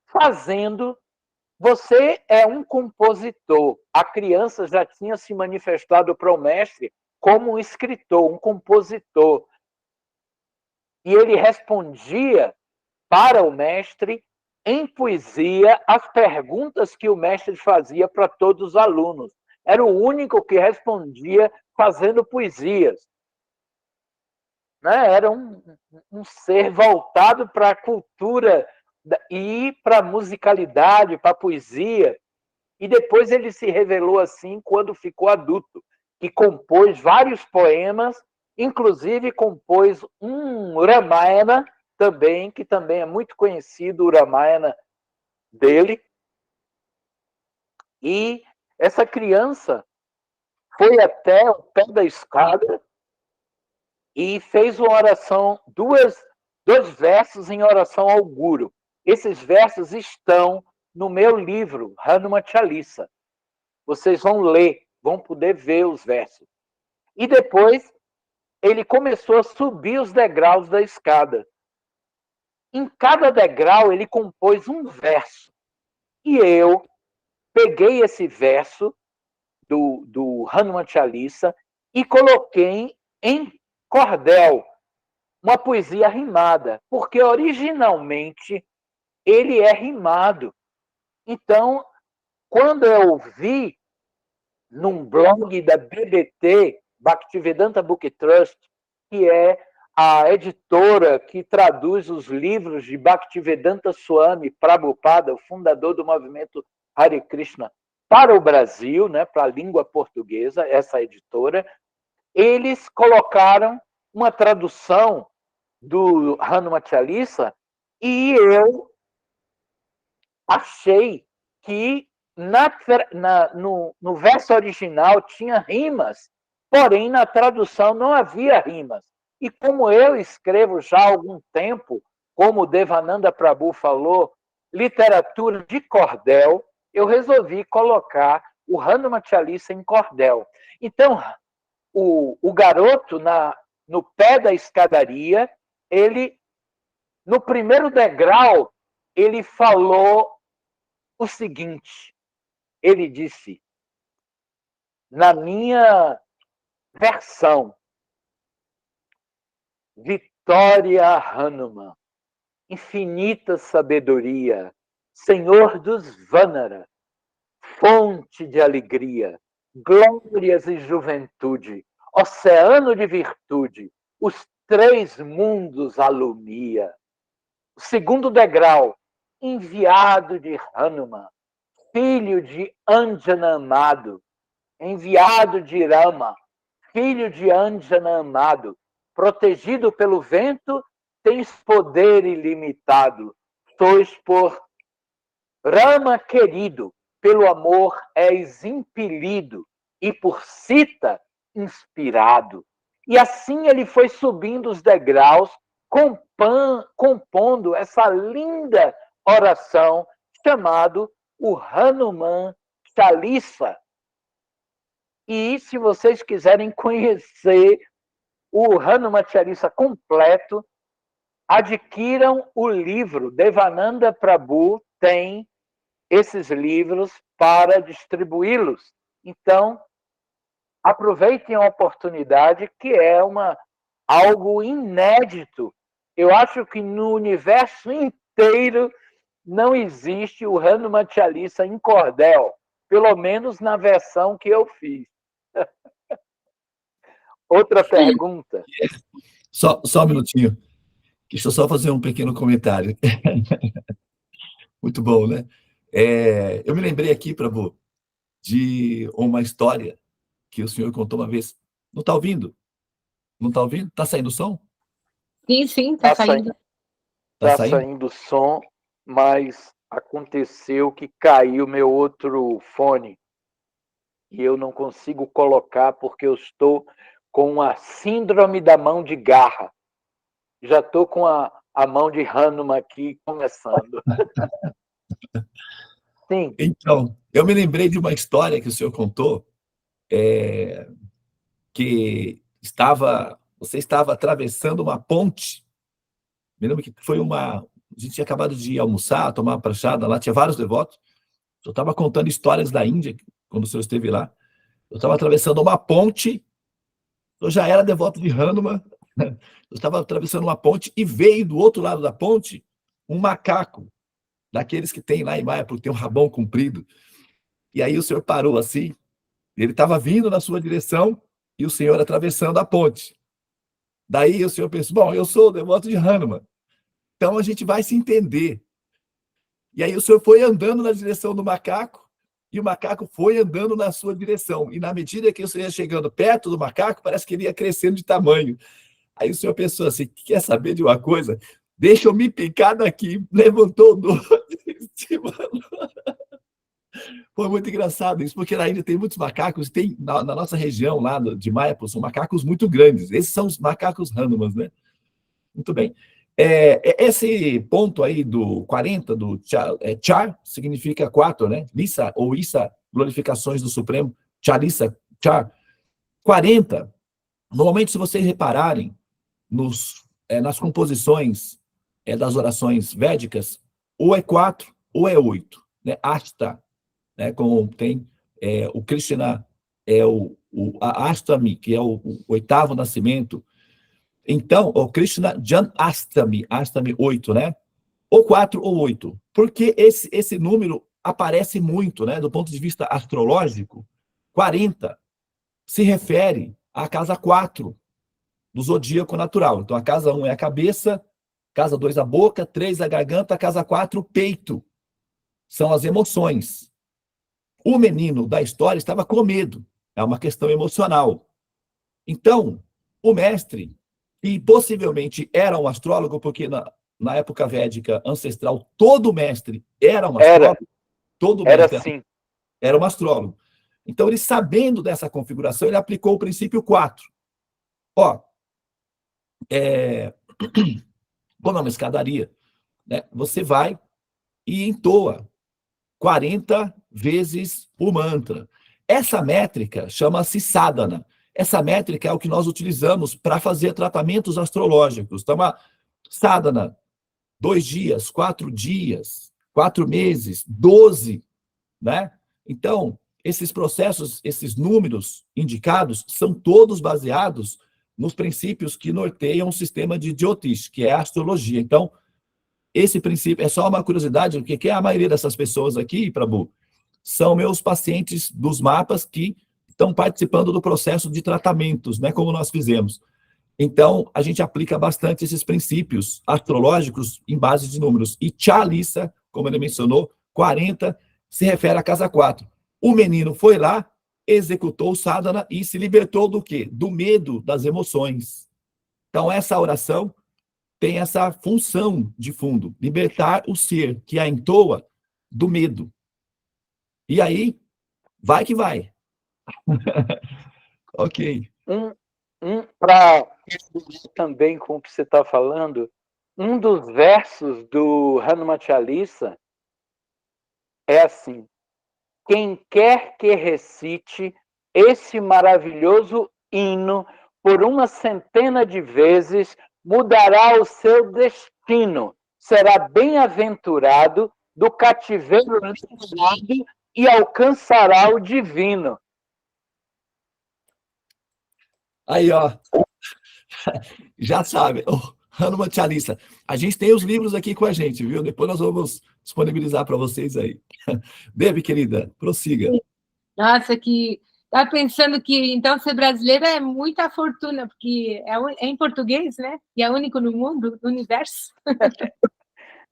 fazendo. Você é um compositor. A criança já tinha se manifestado para o mestre como um escritor, um compositor. E ele respondia para o mestre em poesia as perguntas que o mestre fazia para todos os alunos. Era o único que respondia fazendo poesias. Era um ser voltado para a cultura e para a musicalidade, para a poesia. E depois ele se revelou assim quando ficou adulto, que compôs vários poemas, inclusive compôs um Ramayana também, que também é muito conhecido, o Ramayana dele. E essa criança foi até o pé da escada e fez uma oração, dois versos em oração ao Guru. Esses versos estão no meu livro, Hanuman Chalisa. Vocês vão ler, vão poder ver os versos. E depois ele começou a subir os degraus da escada. Em cada degrau ele compôs um verso. E eu peguei esse verso do Hanuman Chalisa e coloquei em cordel, uma poesia rimada, porque originalmente ele é rimado. Então, quando eu vi num blog da BBT, Bhaktivedanta Book Trust, que é a editora que traduz os livros de Bhaktivedanta Swami Prabhupada, o fundador do movimento Hare Krishna, para o Brasil, né, para a língua portuguesa, essa editora, eles colocaram uma tradução do Hanuman Chalisa e eu achei que no verso original tinha rimas, porém na tradução não havia rimas. E como eu escrevo já há algum tempo, como o Devananda Prabhu falou, literatura de cordel, eu resolvi colocar o Hanuman Chalisa em cordel. Então, o garoto, no pé da escadaria, ele, no primeiro degrau, ele falou o seguinte, ele disse, na minha versão, Vitória Hanuman, infinita sabedoria, Senhor dos Vanara, fonte de alegria, glórias e juventude, oceano de virtude, os três mundos alumia. O segundo degrau, enviado de Hanuman, filho de Anjana amado, enviado de Rama, filho de Anjana amado, protegido pelo vento, tens poder ilimitado, sois por Rama querido, pelo amor és impelido, e por Sita inspirado. E assim ele foi subindo os degraus, compondo essa linda oração, chamado o Hanuman Chalisa. E se vocês quiserem conhecer o Hanuman Chalisa completo, adquiram o livro. Devananda Prabhu tem esses livros para distribuí-los. Então, aproveitem a oportunidade, que é algo inédito. Eu acho que no universo inteiro não existe o Hanuman Chalisa em cordel, pelo menos na versão que eu fiz. Outra pergunta? Só um minutinho. Deixa eu só fazer um pequeno comentário. Muito bom, né? Eu me lembrei aqui, Prabhu, de uma história que o senhor contou uma vez. Não está ouvindo? Não está ouvindo? Está saindo o som? Sim, está saindo. Está saindo som, mas aconteceu que caiu meu outro fone. E eu não consigo colocar porque eu estou com a síndrome da mão de garra. Já estou com a mão de Hanuman aqui começando. Sim. Então, eu me lembrei de uma história que o senhor contou, que você estava atravessando uma ponte. Me lembro que foi a gente tinha acabado de almoçar, tomar uma pranchada lá, tinha vários devotos. Eu estava contando histórias da Índia, quando o senhor esteve lá. Eu estava atravessando uma ponte, eu já era devoto de Hanuman, eu estava atravessando uma ponte e veio do outro lado da ponte um macaco, daqueles que tem lá em Maia, porque tem um rabão comprido. E aí o senhor parou assim, ele estava vindo na sua direção e o senhor atravessando a ponte. Daí o senhor pensou, bom, eu sou devoto de Hanuman, então a gente vai se entender. E aí o senhor foi andando na direção do macaco e o macaco foi andando na sua direção. E na medida que o senhor ia chegando perto do macaco, parece que ele ia crescendo de tamanho. Aí o senhor pensou assim, quer saber de uma coisa? Deixa eu me picar daqui. Levantou o dorso em cima. Foi muito engraçado isso, porque na Índia tem muitos macacos, tem na nossa região lá de Mayapur, são macacos muito grandes. Esses são os macacos Hanumans, né? Muito bem. Esse ponto aí do 40, do Char significa 4, né? Lisa ou Isa, glorificações do Supremo. Charissa, 40, normalmente, se vocês repararem nas composições das orações védicas, ou é 4 ou é 8, né? Ashta, né? Como tem o Krishna, a Ashtami, que é o oitavo nascimento. Então, o Krishna Janmastami, Ashtami 8, né? Ou 4 ou 8. Porque esse número aparece muito, né? Do ponto de vista astrológico, 40 se refere à casa 4 do zodíaco natural. Então, a casa 1 é a cabeça, casa 2 a boca, 3 a garganta, casa 4 o peito. São as emoções. O menino da história estava com medo. É uma questão emocional. Então, o mestre, que possivelmente era um astrólogo, porque na época védica ancestral, todo mestre era um astrólogo. Todo mestre sim. era um astrólogo. Então, ele, sabendo dessa configuração, ele aplicou o princípio 4. Ó, vou numa escadaria, né? Você vai e entoa 40 vezes o mantra. Essa métrica chama-se sadhana. Essa métrica é o que nós utilizamos para fazer tratamentos astrológicos. Então, uma sadhana, 2 dias, 4 dias, 4 meses, 12, né? Então, esses processos, esses números indicados, são todos baseados nos princípios que norteiam o sistema de Jyotish, que é a astrologia. Então, esse princípio é só uma curiosidade, porque a maioria dessas pessoas aqui, Prabhu, são meus pacientes dos mapas que estão participando do processo de tratamentos, né, como nós fizemos. Então, a gente aplica bastante esses princípios astrológicos em base de números. E Chalissa, como ele mencionou, 40, se refere à casa 4. O menino foi lá, executou o sadhana e se libertou do quê? Do medo das emoções. Então, essa oração tem essa função de fundo, libertar o ser que a entoa do medo. E aí, vai que vai. Ok. Para também com o que você está falando, um dos versos do Hanuman Chalisa é assim: quem quer que recite esse maravilhoso hino por uma centena de vezes, mudará o seu destino, será bem-aventurado do cativeiro liberado e alcançará o divino. Aí, ó, já sabe, Hanuman Chalisa. A gente tem os livros aqui com a gente, viu? Depois nós vamos disponibilizar para vocês aí. Debbie, querida, prossiga. Nossa, que tá pensando que então ser brasileira é muita fortuna, porque é em português, né? E é único no mundo, no universo.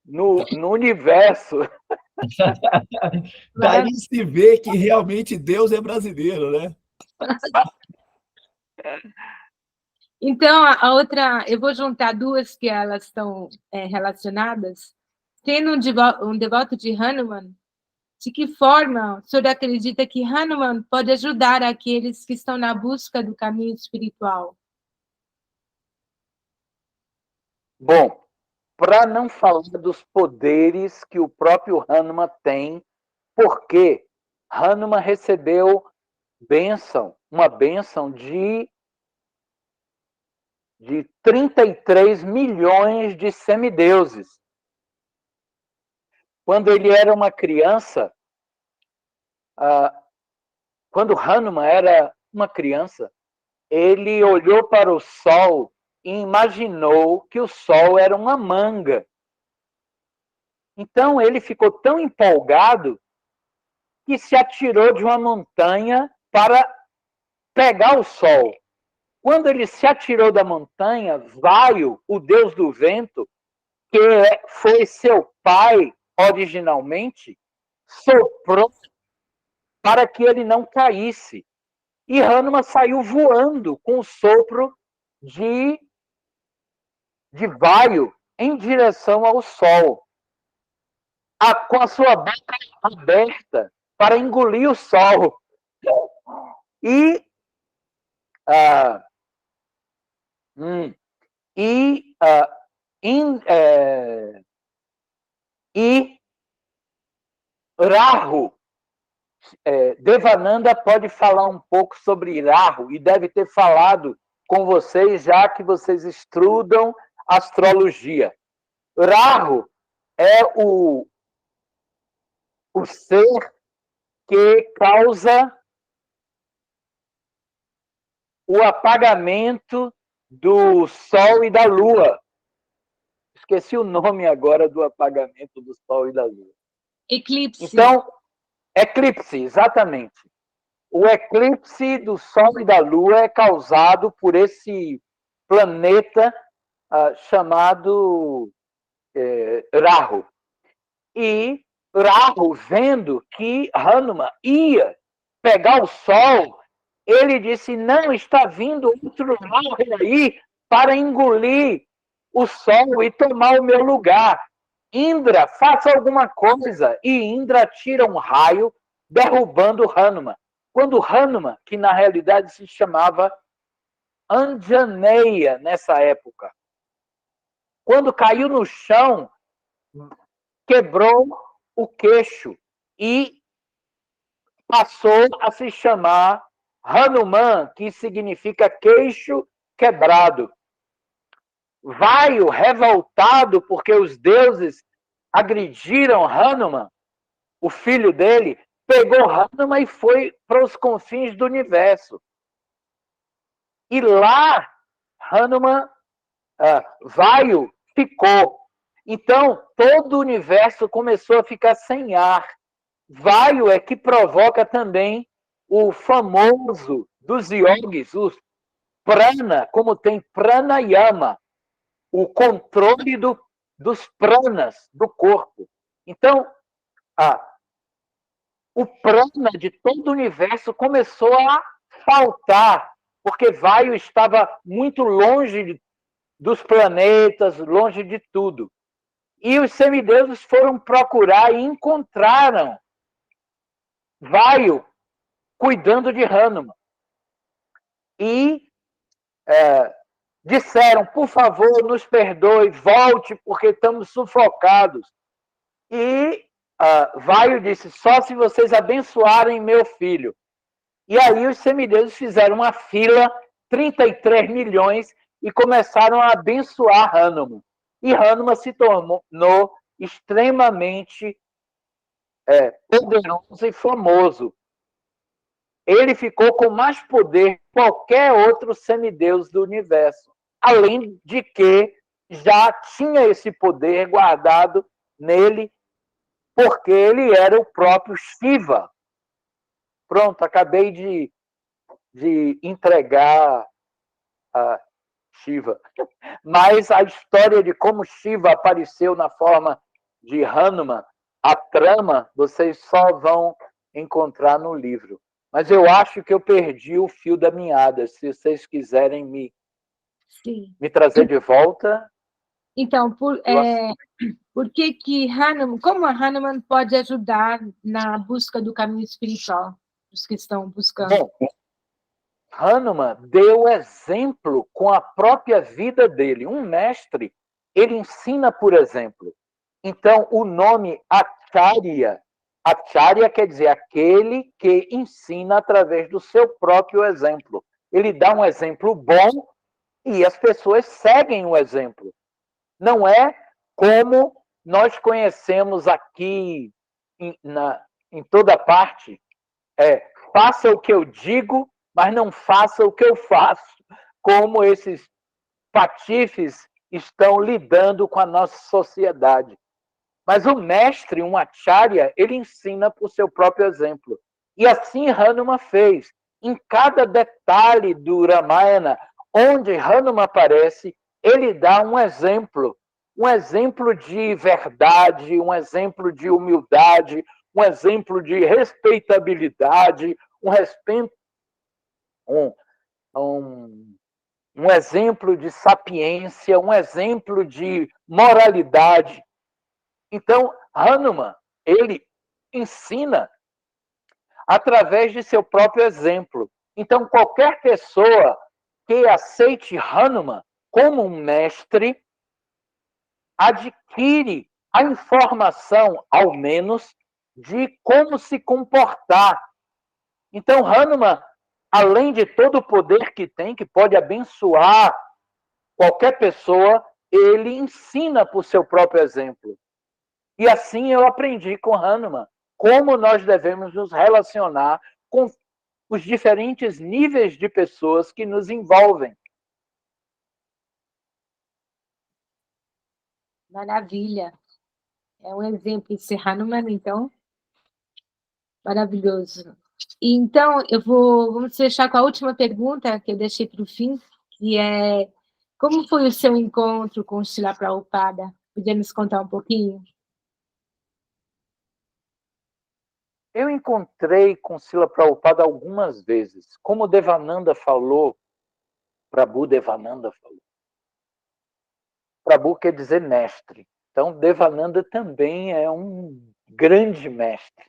No universo. Daí se vê que realmente Deus é brasileiro, né? Então, a outra, eu vou juntar duas que elas estão relacionadas. Tendo um devoto de Hanuman, de que forma o senhor acredita que Hanuman pode ajudar aqueles que estão na busca do caminho espiritual? Bom, para não falar dos poderes que o próprio Hanuman tem, porque Hanuman recebeu uma bênção de 33 milhões de semideuses. Quando ele era uma criança, quando Hanuman era uma criança, ele olhou para o sol e imaginou que o sol era uma manga. Então ele ficou tão empolgado que se atirou de uma montanha para pegar o sol. Quando ele se atirou da montanha, Vaio, o deus do vento, que foi seu pai originalmente, soprou para que ele não caísse. E Hanuman saiu voando com o sopro de Vaio em direção ao sol, com a sua boca aberta para engolir o sol. E Rahu, Devananda pode falar um pouco sobre Rahu, e deve ter falado com vocês, já que vocês estudam astrologia. Rahu é o ser que causa o apagamento do Sol e da Lua. Esqueci o nome agora do apagamento do Sol e da Lua. Eclipse. Então, eclipse, exatamente. O eclipse do Sol e da Lua é causado por esse planeta chamado Rahu. E Rahu, vendo que Hanuman ia pegar o Sol, ele disse, não, está vindo outro Rahu aí para engolir o Sol e tomar o meu lugar. Indra, faça alguma coisa. E Indra tira um raio, derrubando Hanuman. Quando Hanuman, que na realidade se chamava Anjaneya nessa época, quando caiu no chão, quebrou o queixo e passou a se chamar Hanuman, que significa queixo quebrado. Vaio, revoltado porque os deuses agrediram Hanuman, o filho dele, pegou Hanuman e foi para os confins do universo. E lá, Hanuman, Vaio, ficou. Então, todo o universo começou a ficar sem ar. Vaio é que provoca também o famoso dos yogis, os prana, como tem pranayama, o controle dos pranas do corpo. Então, o prana de todo o universo começou a faltar, porque Vaio estava muito longe dos planetas, longe de tudo. E os semideuses foram procurar e encontraram Vaio cuidando de Hanuman. E disseram, por favor, nos perdoe, volte, porque estamos sufocados. E Vaio disse, só se vocês abençoarem meu filho. E aí os semideuses fizeram uma fila, 33 milhões, e começaram a abençoar Hanuman. E Hanuman se tornou extremamente poderoso e famoso. Ele ficou com mais poder que qualquer outro semideus do universo. Além de que já tinha esse poder guardado nele, porque ele era o próprio Shiva. Pronto, acabei de entregar a Shiva. Mas a história de como Shiva apareceu na forma de Hanuman, a trama, vocês só vão encontrar no livro. Mas eu acho que eu perdi o fio da meada. Se vocês quiserem me trazer de volta. Então, por que Hanuman, como Hanuman pode ajudar na busca do caminho espiritual, os que estão buscando? Bom, Hanuman deu exemplo com a própria vida dele. Um mestre, ele ensina por exemplo. Então, o nome Acharya quer dizer aquele que ensina através do seu próprio exemplo. Ele dá um exemplo bom e as pessoas seguem o exemplo. Não é como nós conhecemos aqui em toda parte. Faça o que eu digo, mas não faça o que eu faço. Como esses patifes estão lidando com a nossa sociedade. Mas o mestre, um acharya, ele ensina por seu próprio exemplo. E assim Hanuman fez. Em cada detalhe do Ramayana, onde Hanuman aparece, ele dá um exemplo de verdade, um exemplo de humildade, um exemplo de respeitabilidade, um exemplo de sapiência, um exemplo de moralidade. Então, Hanuman, ele ensina através de seu próprio exemplo. Então, qualquer pessoa que aceite Hanuman como um mestre, adquire a informação, ao menos, de como se comportar. Então, Hanuman, além de todo o poder que tem, que pode abençoar qualquer pessoa, ele ensina por seu próprio exemplo. E assim eu aprendi com Hanuman como nós devemos nos relacionar com os diferentes níveis de pessoas que nos envolvem. Maravilha. É um exemplo esse Hanuman, então, maravilhoso. E, então, vamos fechar com a última pergunta que eu deixei para o fim, que é: como foi o seu encontro com o Srila Prabhupada? Podia nos contar um pouquinho? Eu encontrei com Srila Prabhupada algumas vezes. Como Devananda falou, Prabhu Devananda falou. Prabhu quer dizer mestre. Então, Devananda também é um grande mestre.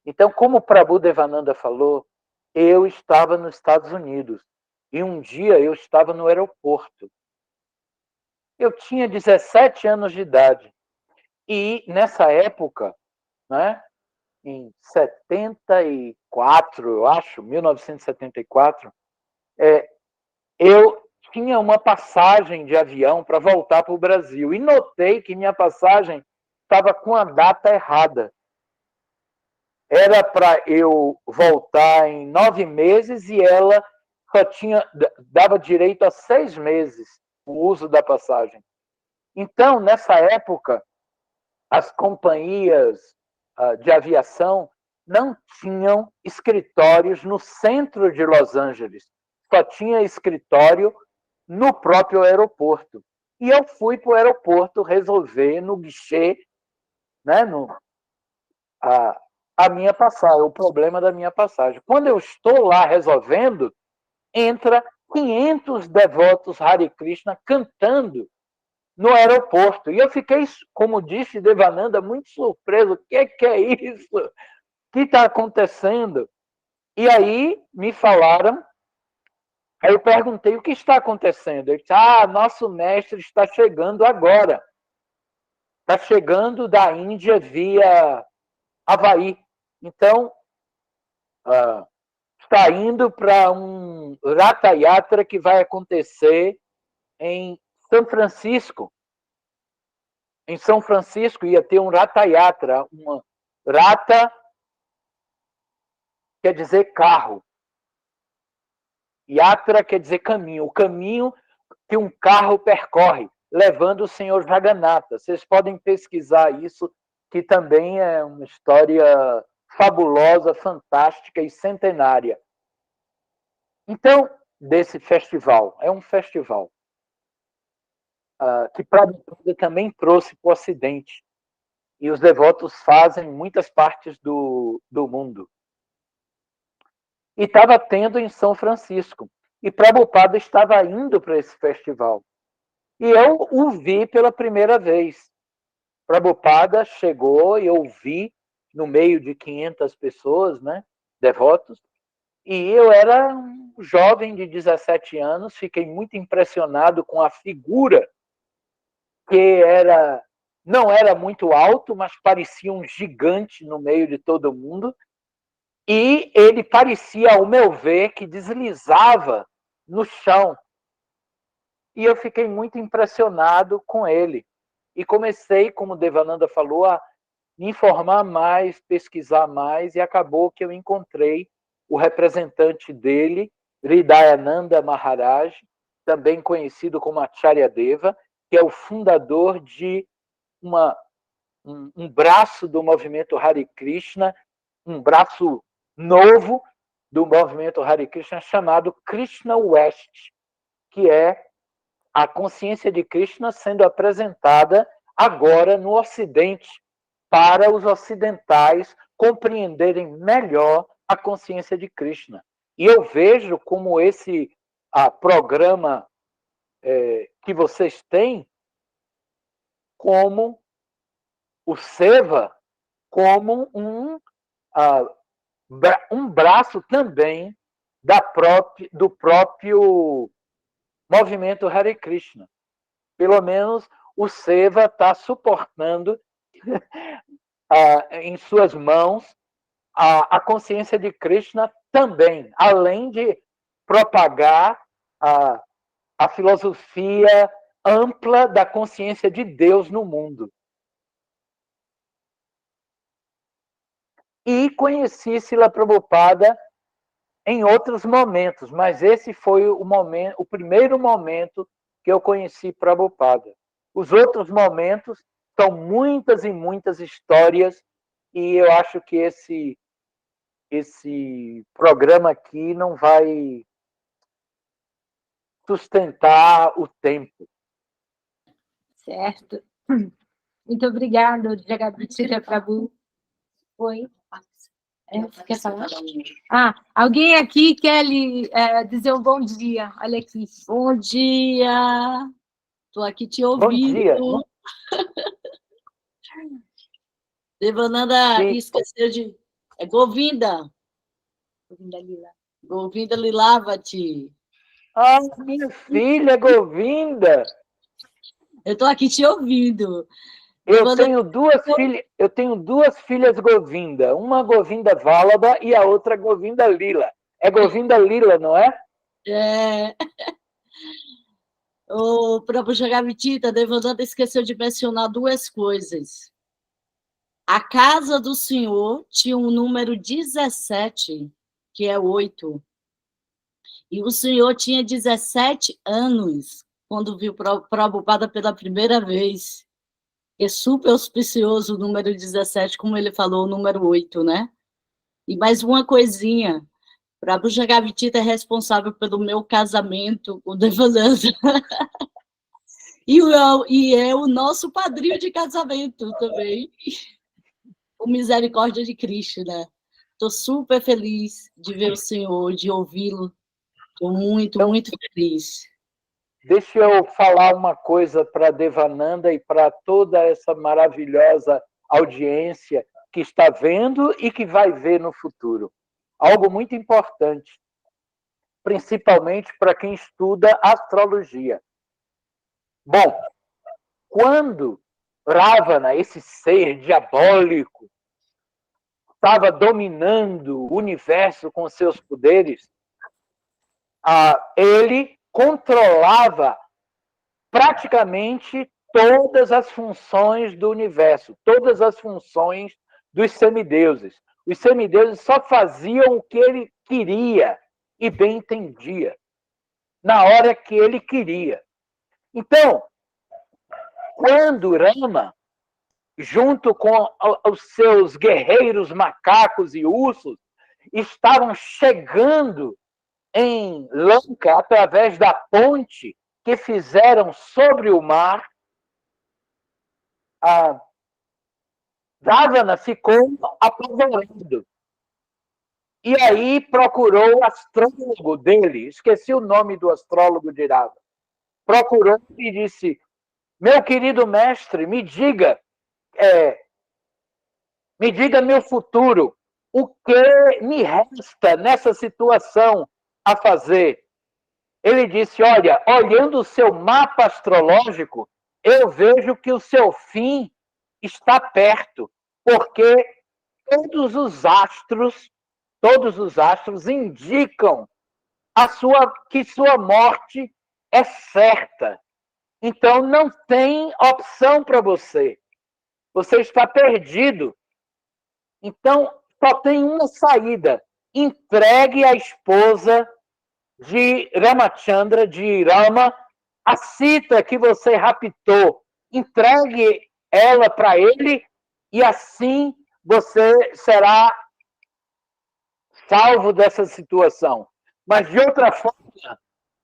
Então, como Prabhu Devananda falou, eu estava nos Estados Unidos e um dia eu estava no aeroporto. Eu tinha 17 anos de idade e nessa época, né, em 74, eu acho, 1974, eu tinha uma passagem de avião para voltar para o Brasil e notei que minha passagem estava com a data errada. Era para eu voltar em 9 meses e ela só dava direito a 6 meses o uso da passagem. Então, nessa época, as companhias de aviação não tinham escritórios no centro de Los Angeles, só tinha escritório no próprio aeroporto. E eu fui para o aeroporto resolver no guichê, né, a minha passagem, o problema da minha passagem. Quando eu estou lá resolvendo, entra 500 devotos Hare Krishna cantando no aeroporto. E eu fiquei, como disse Devananda, muito surpreso. O que é isso? O que está acontecendo? E aí me falaram, aí eu perguntei, o que está acontecendo? Ele disse, nosso mestre está chegando agora. Está chegando da Índia via Havaí. Então, está indo para um Ratha Yatra que vai acontecer em São Francisco. Em São Francisco ia ter um Ratha Yatra. Uma Ratha quer dizer carro. Yatra quer dizer caminho. O caminho que um carro percorre, levando o Senhor Jagannatha. Vocês podem pesquisar isso, que também é uma história fabulosa, fantástica e centenária. Então, desse festival, é um festival que Prabhupada também trouxe para o Ocidente. E os devotos fazem em muitas partes do mundo. E estava tendo em São Francisco. E Prabhupada estava indo para esse festival. E eu o vi pela primeira vez. Prabhupada chegou e eu vi no meio de 500 pessoas, né, devotos, e eu era um jovem de 17 anos, fiquei muito impressionado com a figura, que não era muito alto, mas parecia um gigante no meio de todo mundo, e ele parecia, ao meu ver, que deslizava no chão. E eu fiquei muito impressionado com ele. E comecei, como Devananda falou, a me informar mais, pesquisar mais, e acabou que eu encontrei o representante dele, Hridayananda Maharaj, também conhecido como Acharya Deva, que é o fundador de um braço do movimento Hare Krishna, um braço novo do movimento Hare Krishna chamado Krishna West, que é a consciência de Krishna sendo apresentada agora no Ocidente, para os ocidentais compreenderem melhor a consciência de Krishna. E eu vejo como esse programa que vocês têm, como o Seva, como um braço também do próprio movimento Hare Krishna. Pelo menos o Seva está suportando em suas mãos a consciência de Krishna também, além de propagar a filosofia ampla da consciência de Deus no mundo. E conheci Srila Prabhupada em outros momentos, mas esse foi o primeiro momento que eu conheci Prabhupada. Os outros momentos são muitas e muitas histórias, e eu acho que esse programa aqui não vai sustentar o tempo. Certo. Muito obrigada, Jagabhishira Prabhu. Oi. Quer falar? Alguém aqui quer lhe dizer um bom dia. Olha aqui. Bom dia. Estou aqui te ouvindo. Bom dia. Devananda Sim. esqueceu de... É Govinda. Govinda Lila. Govinda Lilavati. Minha filha Govinda! Eu estou aqui te ouvindo. Eu tenho duas filhas Govinda, uma Govinda Vallabha e a outra Govinda Lila. É Govinda Lila, não é? É. O próprio Jagavitita, Devananda esqueceu de mencionar duas coisas. A casa do Senhor tinha um número 17, que é 8. E o Senhor tinha 17 anos quando viu Prabhupada pela primeira vez. É super auspicioso o número 17, como ele falou, o número 8, né? E mais uma coisinha. Prabhu Jagavitita é responsável pelo meu casamento com o Devananda. E é o nosso padrinho de casamento também. O Misericórdia de Krishna. Estou super feliz de ver o senhor, de ouvi-lo. Estou muito, muito feliz. Deixa eu falar uma coisa para Devananda e para toda essa maravilhosa audiência que está vendo e que vai ver no futuro. Algo muito importante, principalmente para quem estuda astrologia. Bom, quando Ravana, esse ser diabólico, estava dominando o universo com seus poderes, ele controlava praticamente todas as funções do universo, todas as funções dos semideuses. Os semideuses só faziam o que ele queria e bem entendia, na hora que ele queria. Então, quando Rama, junto com os seus guerreiros macacos e ursos, estavam chegando em Lanka através da ponte que fizeram sobre o mar, Ravana ficou apavorado. E aí procurou o astrólogo dele, esqueci o nome do astrólogo de Ravana. Procurou e disse: meu querido mestre, me diga meu futuro, o que me resta nessa situação a fazer? Ele disse: olha, olhando o seu mapa astrológico, eu vejo que o seu fim está perto, porque todos os astros indicam que sua morte é certa. Então, não tem opção para você. Você está perdido. Então, só tem uma saída. Entregue a esposa de Ramachandra, de Rama, a Sita que você raptou. Entregue ela para ele e assim você será salvo dessa situação. Mas, de outra forma,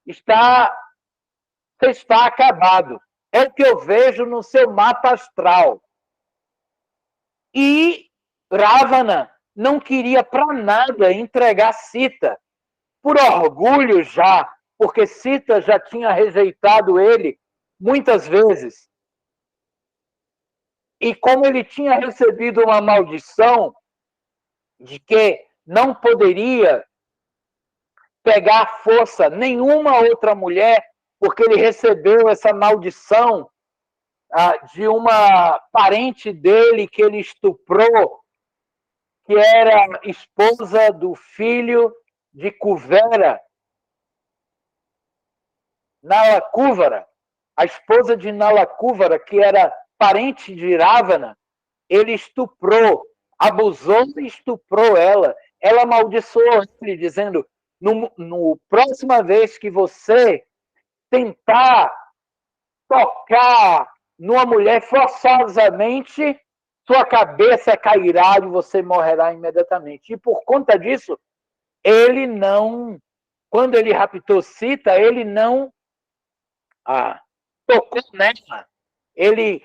você está acabado. É o que eu vejo no seu mapa astral. E Ravana não queria para nada entregar Sita, por orgulho já, porque Sita já tinha rejeitado ele muitas vezes. E como ele tinha recebido uma maldição de que não poderia pegar à força nenhuma outra mulher, porque ele recebeu essa maldição de uma parente dele que ele estuprou, que era esposa do filho de Kuvera, Nalakuvara, a esposa de Nalakuvara, que era parente de Ravana, ele estuprou, abusou e estuprou ela. Ela amaldiçoou ele, dizendo, no próxima vez que você tentar tocar numa mulher forçosamente, sua cabeça cairá e você morrerá imediatamente. E por conta disso, ele não, quando ele raptou Sita, ele não tocou nela. Ele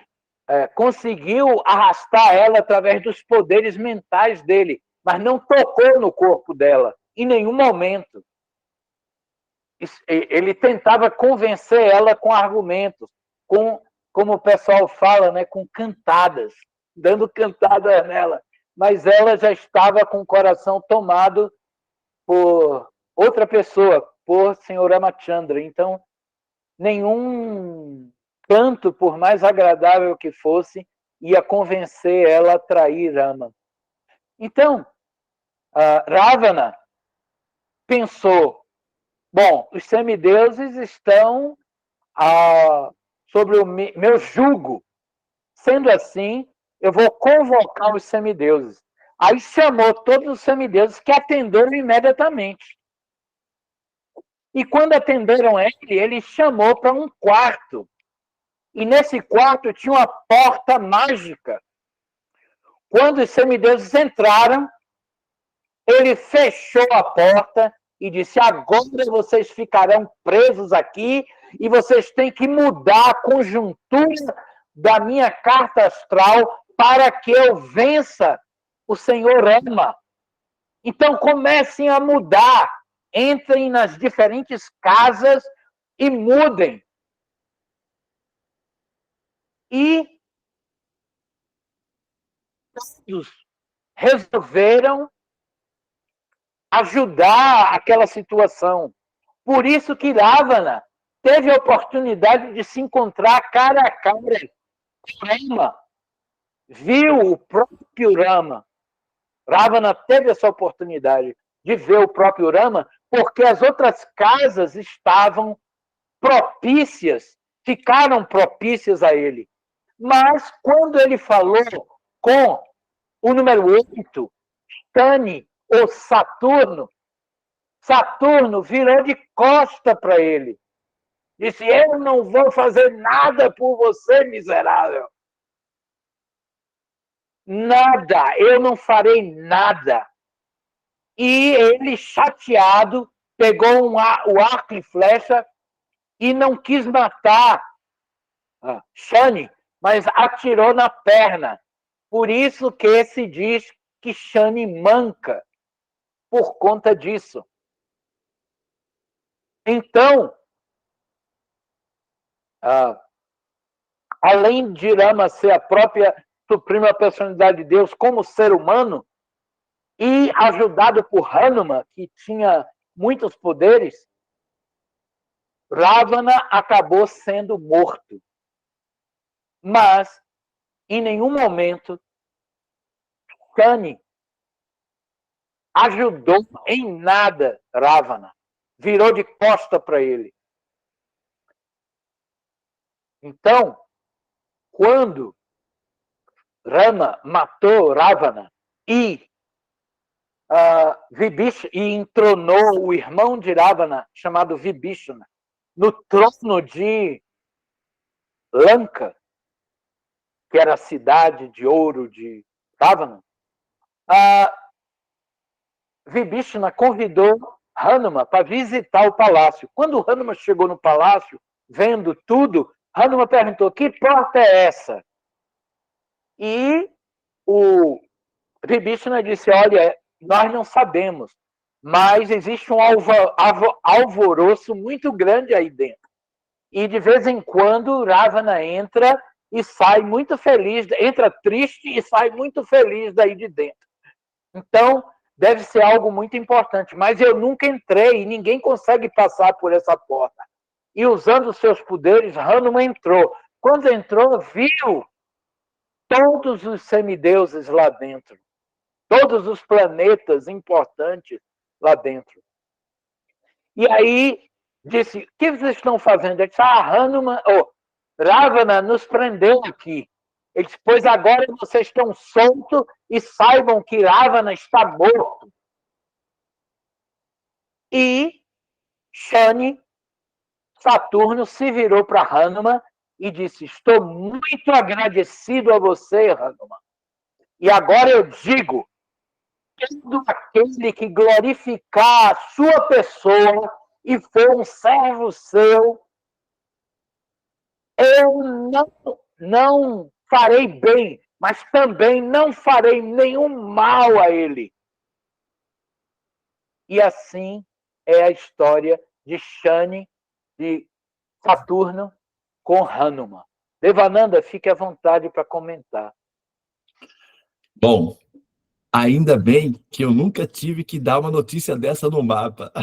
conseguiu arrastar ela através dos poderes mentais dele, mas não tocou no corpo dela, em nenhum momento. Ele tentava convencer ela com argumentos, como o pessoal fala, né, com cantadas, dando cantadas nela. Mas ela já estava com o coração tomado por outra pessoa, por Senhor Ramachandra. Então, nenhum canto, por mais agradável que fosse, ia convencer ela a trair Rama. Então, Ravana pensou, bom, os semideuses estão sobre o meu jugo. Sendo assim, eu vou convocar os semideuses. Aí chamou todos os semideuses que atenderam imediatamente. E quando atenderam ele chamou para um quarto. E nesse quarto tinha uma porta mágica. Quando os semideuses entraram, ele fechou a porta e disse, agora vocês ficarão presos aqui e vocês têm que mudar a conjuntura da minha carta astral para que eu vença o Senhor Rama. Então comecem a mudar, entrem nas diferentes casas e mudem. E todos resolveram ajudar aquela situação. Por isso que Ravana teve a oportunidade de se encontrar cara a cara com Rama. Viu o próprio Rama. Ravana teve essa oportunidade de ver o próprio Rama, porque as outras casas estavam propícias, ficaram propícias a ele. Mas quando ele falou com o número 8, Shani, ou Saturno, Saturno virou de costa para ele. Disse, eu não vou fazer nada por você, miserável. Nada, eu não farei nada. E ele, chateado, pegou o arco e flecha e não quis matar Shani, mas atirou na perna. Por isso que se diz que Shani manca, por conta disso. Então, além de Rama ser a própria suprema personalidade de Deus como ser humano, e ajudado por Hanuman, que tinha muitos poderes, Ravana acabou sendo morto. Mas, em nenhum momento, Shani ajudou em nada Ravana. Virou de costa para ele. Então, quando Rama matou Ravana e entronou o irmão de Ravana, chamado Vibhishana, no trono de Lanka, que era a cidade de ouro de Ravana, Vibhishana convidou Hanuman para visitar o palácio. Quando Hanuman chegou no palácio, vendo tudo, Hanuman perguntou, que porta é essa? E o Vibhishana disse, olha, nós não sabemos, mas existe um alvoroço muito grande aí dentro. E de vez em quando Ravana entra e sai muito feliz, entra triste e sai muito feliz daí de dentro. Então, deve ser algo muito importante, mas eu nunca entrei e ninguém consegue passar por essa porta. E usando os seus poderes, Hanuman entrou. Quando entrou, viu todos os semideuses lá dentro, todos os planetas importantes lá dentro. E aí disse: o que vocês estão fazendo? Ele disse: Hanuman, Ravana nos prendeu aqui. Ele disse: pois agora vocês estão soltos e saibam que Ravana está morto. E Shani, Saturno, se virou para Hanuman e disse: estou muito agradecido a você, Hanuman. E agora eu digo: todo aquele que glorificar a sua pessoa e for um servo seu, eu não farei bem, mas também não farei nenhum mal a ele. E assim é a história de Shani, de Saturno, com Hanuman. Devananda, fique à vontade para comentar. Bom, ainda bem que eu nunca tive que dar uma notícia dessa no mapa.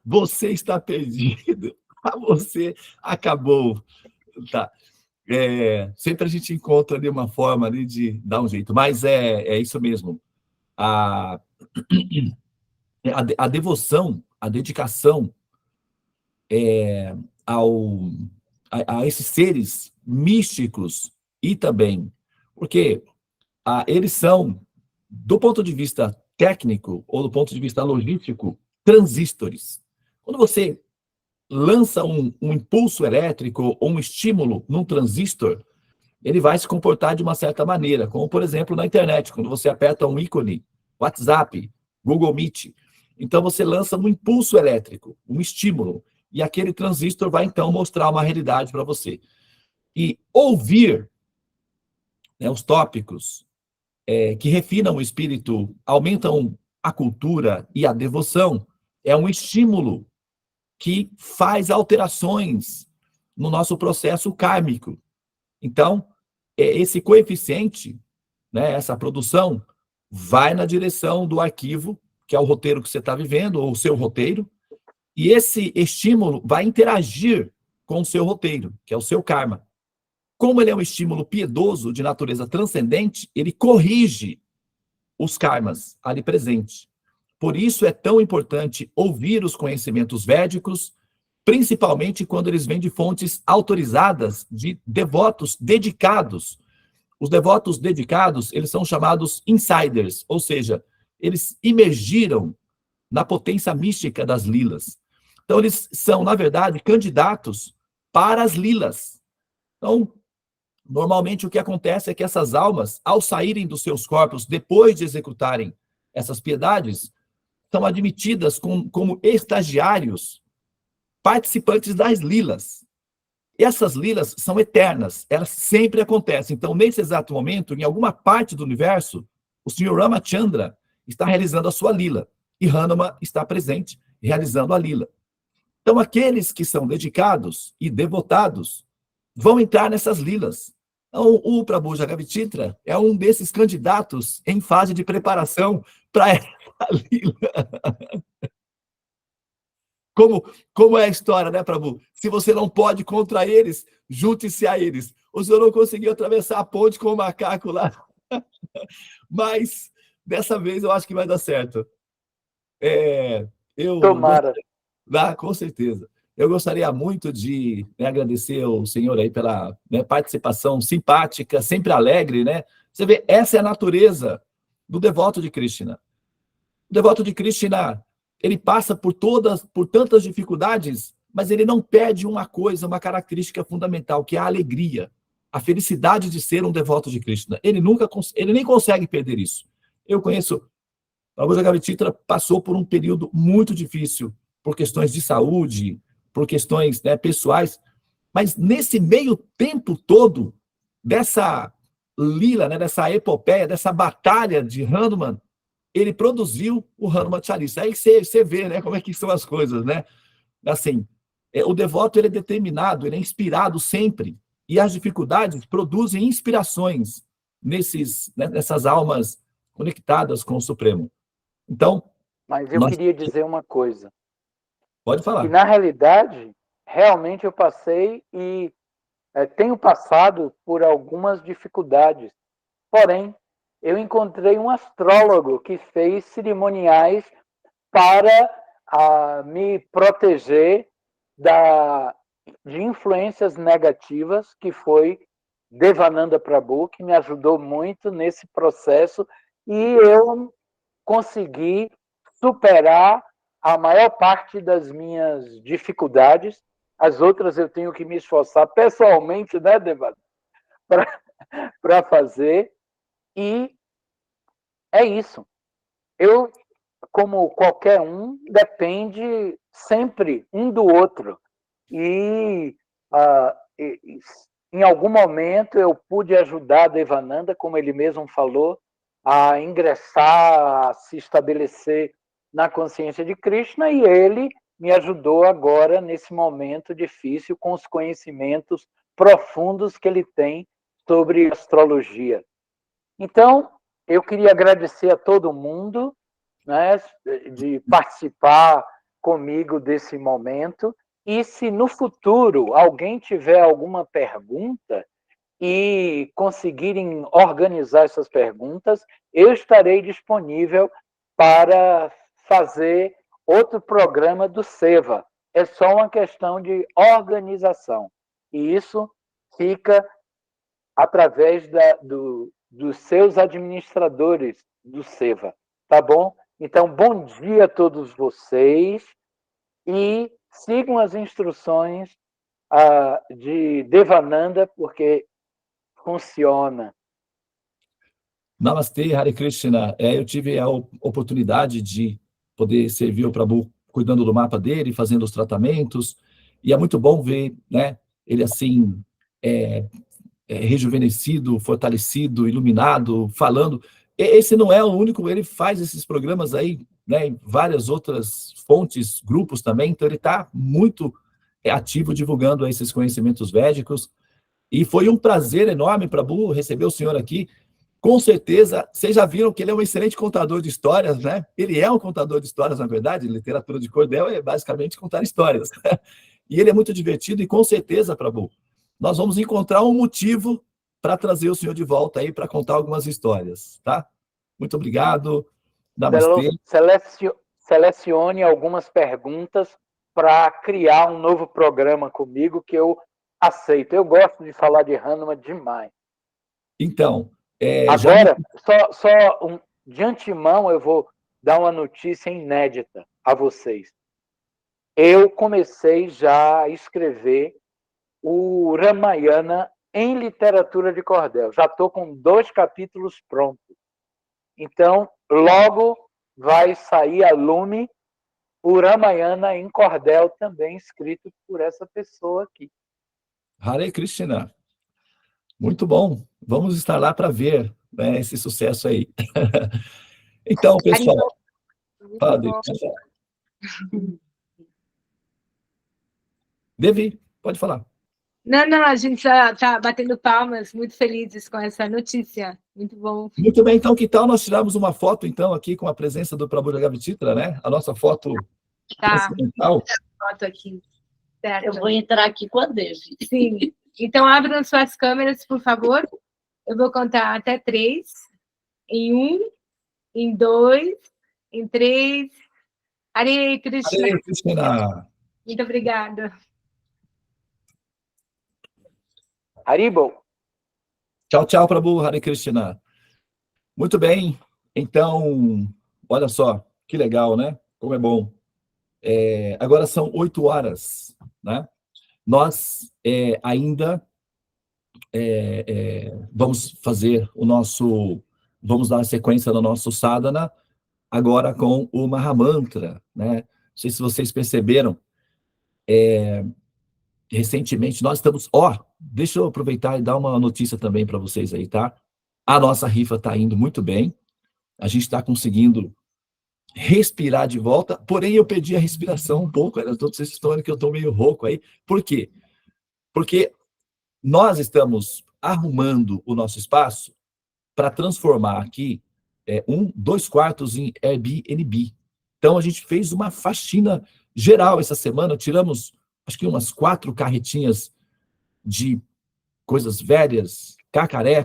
Você está perdido. Você acabou. Tá. Sempre a gente encontra ali uma forma ali de dar um jeito. Mas é isso mesmo. A devoção, a dedicação a esses seres místicos e também, porque eles são, do ponto de vista técnico ou do ponto de vista logístico, transistores. Quando você lança um impulso elétrico ou um estímulo num transistor, ele vai se comportar de uma certa maneira, como, por exemplo, na internet, quando você aperta um ícone, WhatsApp, Google Meet. Então, você lança um impulso elétrico, um estímulo, e aquele transistor vai, então, mostrar uma realidade para você. E ouvir, né, os tópicos que refinam o espírito, aumentam a cultura e a devoção, é um estímulo que faz alterações no nosso processo kármico. Então, esse coeficiente, né, essa produção, vai na direção do arquivo, que é o roteiro que você está vivendo, ou o seu roteiro, e esse estímulo vai interagir com o seu roteiro, que é o seu karma. Como ele é um estímulo piedoso de natureza transcendente, ele corrige os karmas ali presentes. Por isso é tão importante ouvir os conhecimentos védicos, principalmente quando eles vêm de fontes autorizadas, de devotos dedicados. Os devotos dedicados, eles são chamados insiders, ou seja, eles imergiram na potência mística das lilas. Então, eles são, na verdade, candidatos para as lilas. Então, normalmente o que acontece é que essas almas, ao saírem dos seus corpos, depois de executarem essas piedades, são admitidas como estagiários, participantes das lilas. Essas lilas são eternas, elas sempre acontecem. Então, nesse exato momento, em alguma parte do universo, o Sr. Ramachandra está realizando a sua lila, e Hanuman está presente, realizando a lila. Então, aqueles que são dedicados e devotados vão entrar nessas lilas. Então, o Prabhu Jagavititra é um desses candidatos em fase de preparação para essa lila. Como é a história, né, Prabhu? Se você não pode contra eles, junte-se a eles. O senhor não conseguiu atravessar a ponte com o macaco lá. Mas, dessa vez, eu acho que vai dar certo. Tomara. Com certeza. Eu gostaria muito de agradecer ao senhor aí pela participação simpática, sempre alegre, né? Você vê, essa é a natureza do devoto de Krishna. O devoto de Krishna, ele passa por tantas dificuldades, mas ele não perde uma coisa, uma característica fundamental, que é a alegria, a felicidade de ser um devoto de Krishna. Ele nem consegue perder isso. Eu conheço, Prabhu Jagavititra passou por um período muito difícil, por questões de saúde, por questões pessoais, mas nesse meio tempo todo, dessa lila, dessa epopeia, dessa batalha de Hanuman, ele produziu o Hanuman Chalisa. Aí você vê, né, como é que são as coisas, né? Assim, o devoto, ele é determinado, ele é inspirado sempre, e as dificuldades produzem inspirações nessas almas conectadas com o Supremo. Então, mas eu queria dizer uma coisa. Pode falar. Que, na realidade, realmente eu passei e tenho passado por algumas dificuldades. Porém, eu encontrei um astrólogo que fez cerimoniais para me proteger de influências negativas, que foi Devananda Prabhu, que me ajudou muito nesse processo, e eu consegui superar a maior parte das minhas dificuldades. As outras eu tenho que me esforçar pessoalmente, né, Devananda, para fazer. E é isso. Eu, como qualquer um, depende sempre um do outro. E em algum momento eu pude ajudar a Devananda, como ele mesmo falou, a ingressar, a se estabelecer na consciência de Krishna, e ele me ajudou agora nesse momento difícil com os conhecimentos profundos que ele tem sobre astrologia. Então, eu queria agradecer a todo mundo, né, de participar comigo desse momento. E se no futuro alguém tiver alguma pergunta e conseguirem organizar essas perguntas, eu estarei disponível para fazer outro programa do SEVA. É só uma questão de organização. E isso fica através dos seus administradores do SEVA. Tá bom? Então, bom dia a todos vocês e sigam as instruções de Devananda, porque funciona. Namastê, Hare Krishna. Eu tive a oportunidade de poder servir o Prabhu cuidando do mapa dele, fazendo os tratamentos, e é muito bom ver, né, ele assim, rejuvenescido, fortalecido, iluminado, falando. Esse não é o único, ele faz esses programas aí, né, em várias outras fontes, grupos também, então ele está muito ativo divulgando esses conhecimentos védicos, e foi um prazer enorme, Prabhu, receber o senhor aqui. Com certeza, vocês já viram que ele é um excelente contador de histórias, né? Ele é um contador de histórias, na verdade, literatura de cordel é basicamente contar histórias. E ele é muito divertido, e com certeza, Prabhu, nós vamos encontrar um motivo para trazer o senhor de volta aí para contar algumas histórias, tá? Muito obrigado. Namastê. Selecione algumas perguntas para criar um novo programa comigo que eu aceito. Eu gosto de falar de Hanuman demais. Então, agora, de antemão, eu vou dar uma notícia inédita a vocês. Eu comecei já a escrever o Ramayana em literatura de cordel. Já estou com 2 capítulos prontos. Então, logo vai sair a lume o Ramayana em cordel, também escrito por essa pessoa aqui. Hare Krishna. Muito bom. Vamos estar lá para ver, né, esse sucesso aí. Então, pessoal. Devi, pode falar. Não, a gente já está batendo palmas, muito felizes com essa notícia. Muito bom. Muito bem, então, que tal nós tirarmos uma foto, então, aqui com a presença do Prabhu Jagavititra, né? A nossa foto ocidental. Foto aqui. Certo. Eu vou entrar aqui com a Devi. Sim. Então, abram suas câmeras, por favor. Eu vou contar até 3. Em 1, em 2, em 3. Hare Krishna. Hare Krishna. Muito obrigada. Haribo. Tchau, tchau, Prabhu. Hare Krishna. Muito bem. Então, olha só, que legal, né? Como é bom. Agora são 8 horas, né? Nós ainda vamos fazer vamos dar a sequência no nosso sadhana, agora com o Mahamantra, né? Não sei se vocês perceberam, recentemente nós estamos... deixa eu aproveitar e dar uma notícia também para vocês aí, tá? A nossa rifa está indo muito bem, a gente está conseguindo respirar de volta, porém eu perdi a respiração um pouco, vocês estão vendo que eu estou meio rouco aí. Por quê? Porque nós estamos arrumando o nosso espaço para transformar aqui 2 quartos em Airbnb. Então, a gente fez uma faxina geral essa semana, tiramos, acho que umas 4 carretinhas de coisas velhas, cacarecas,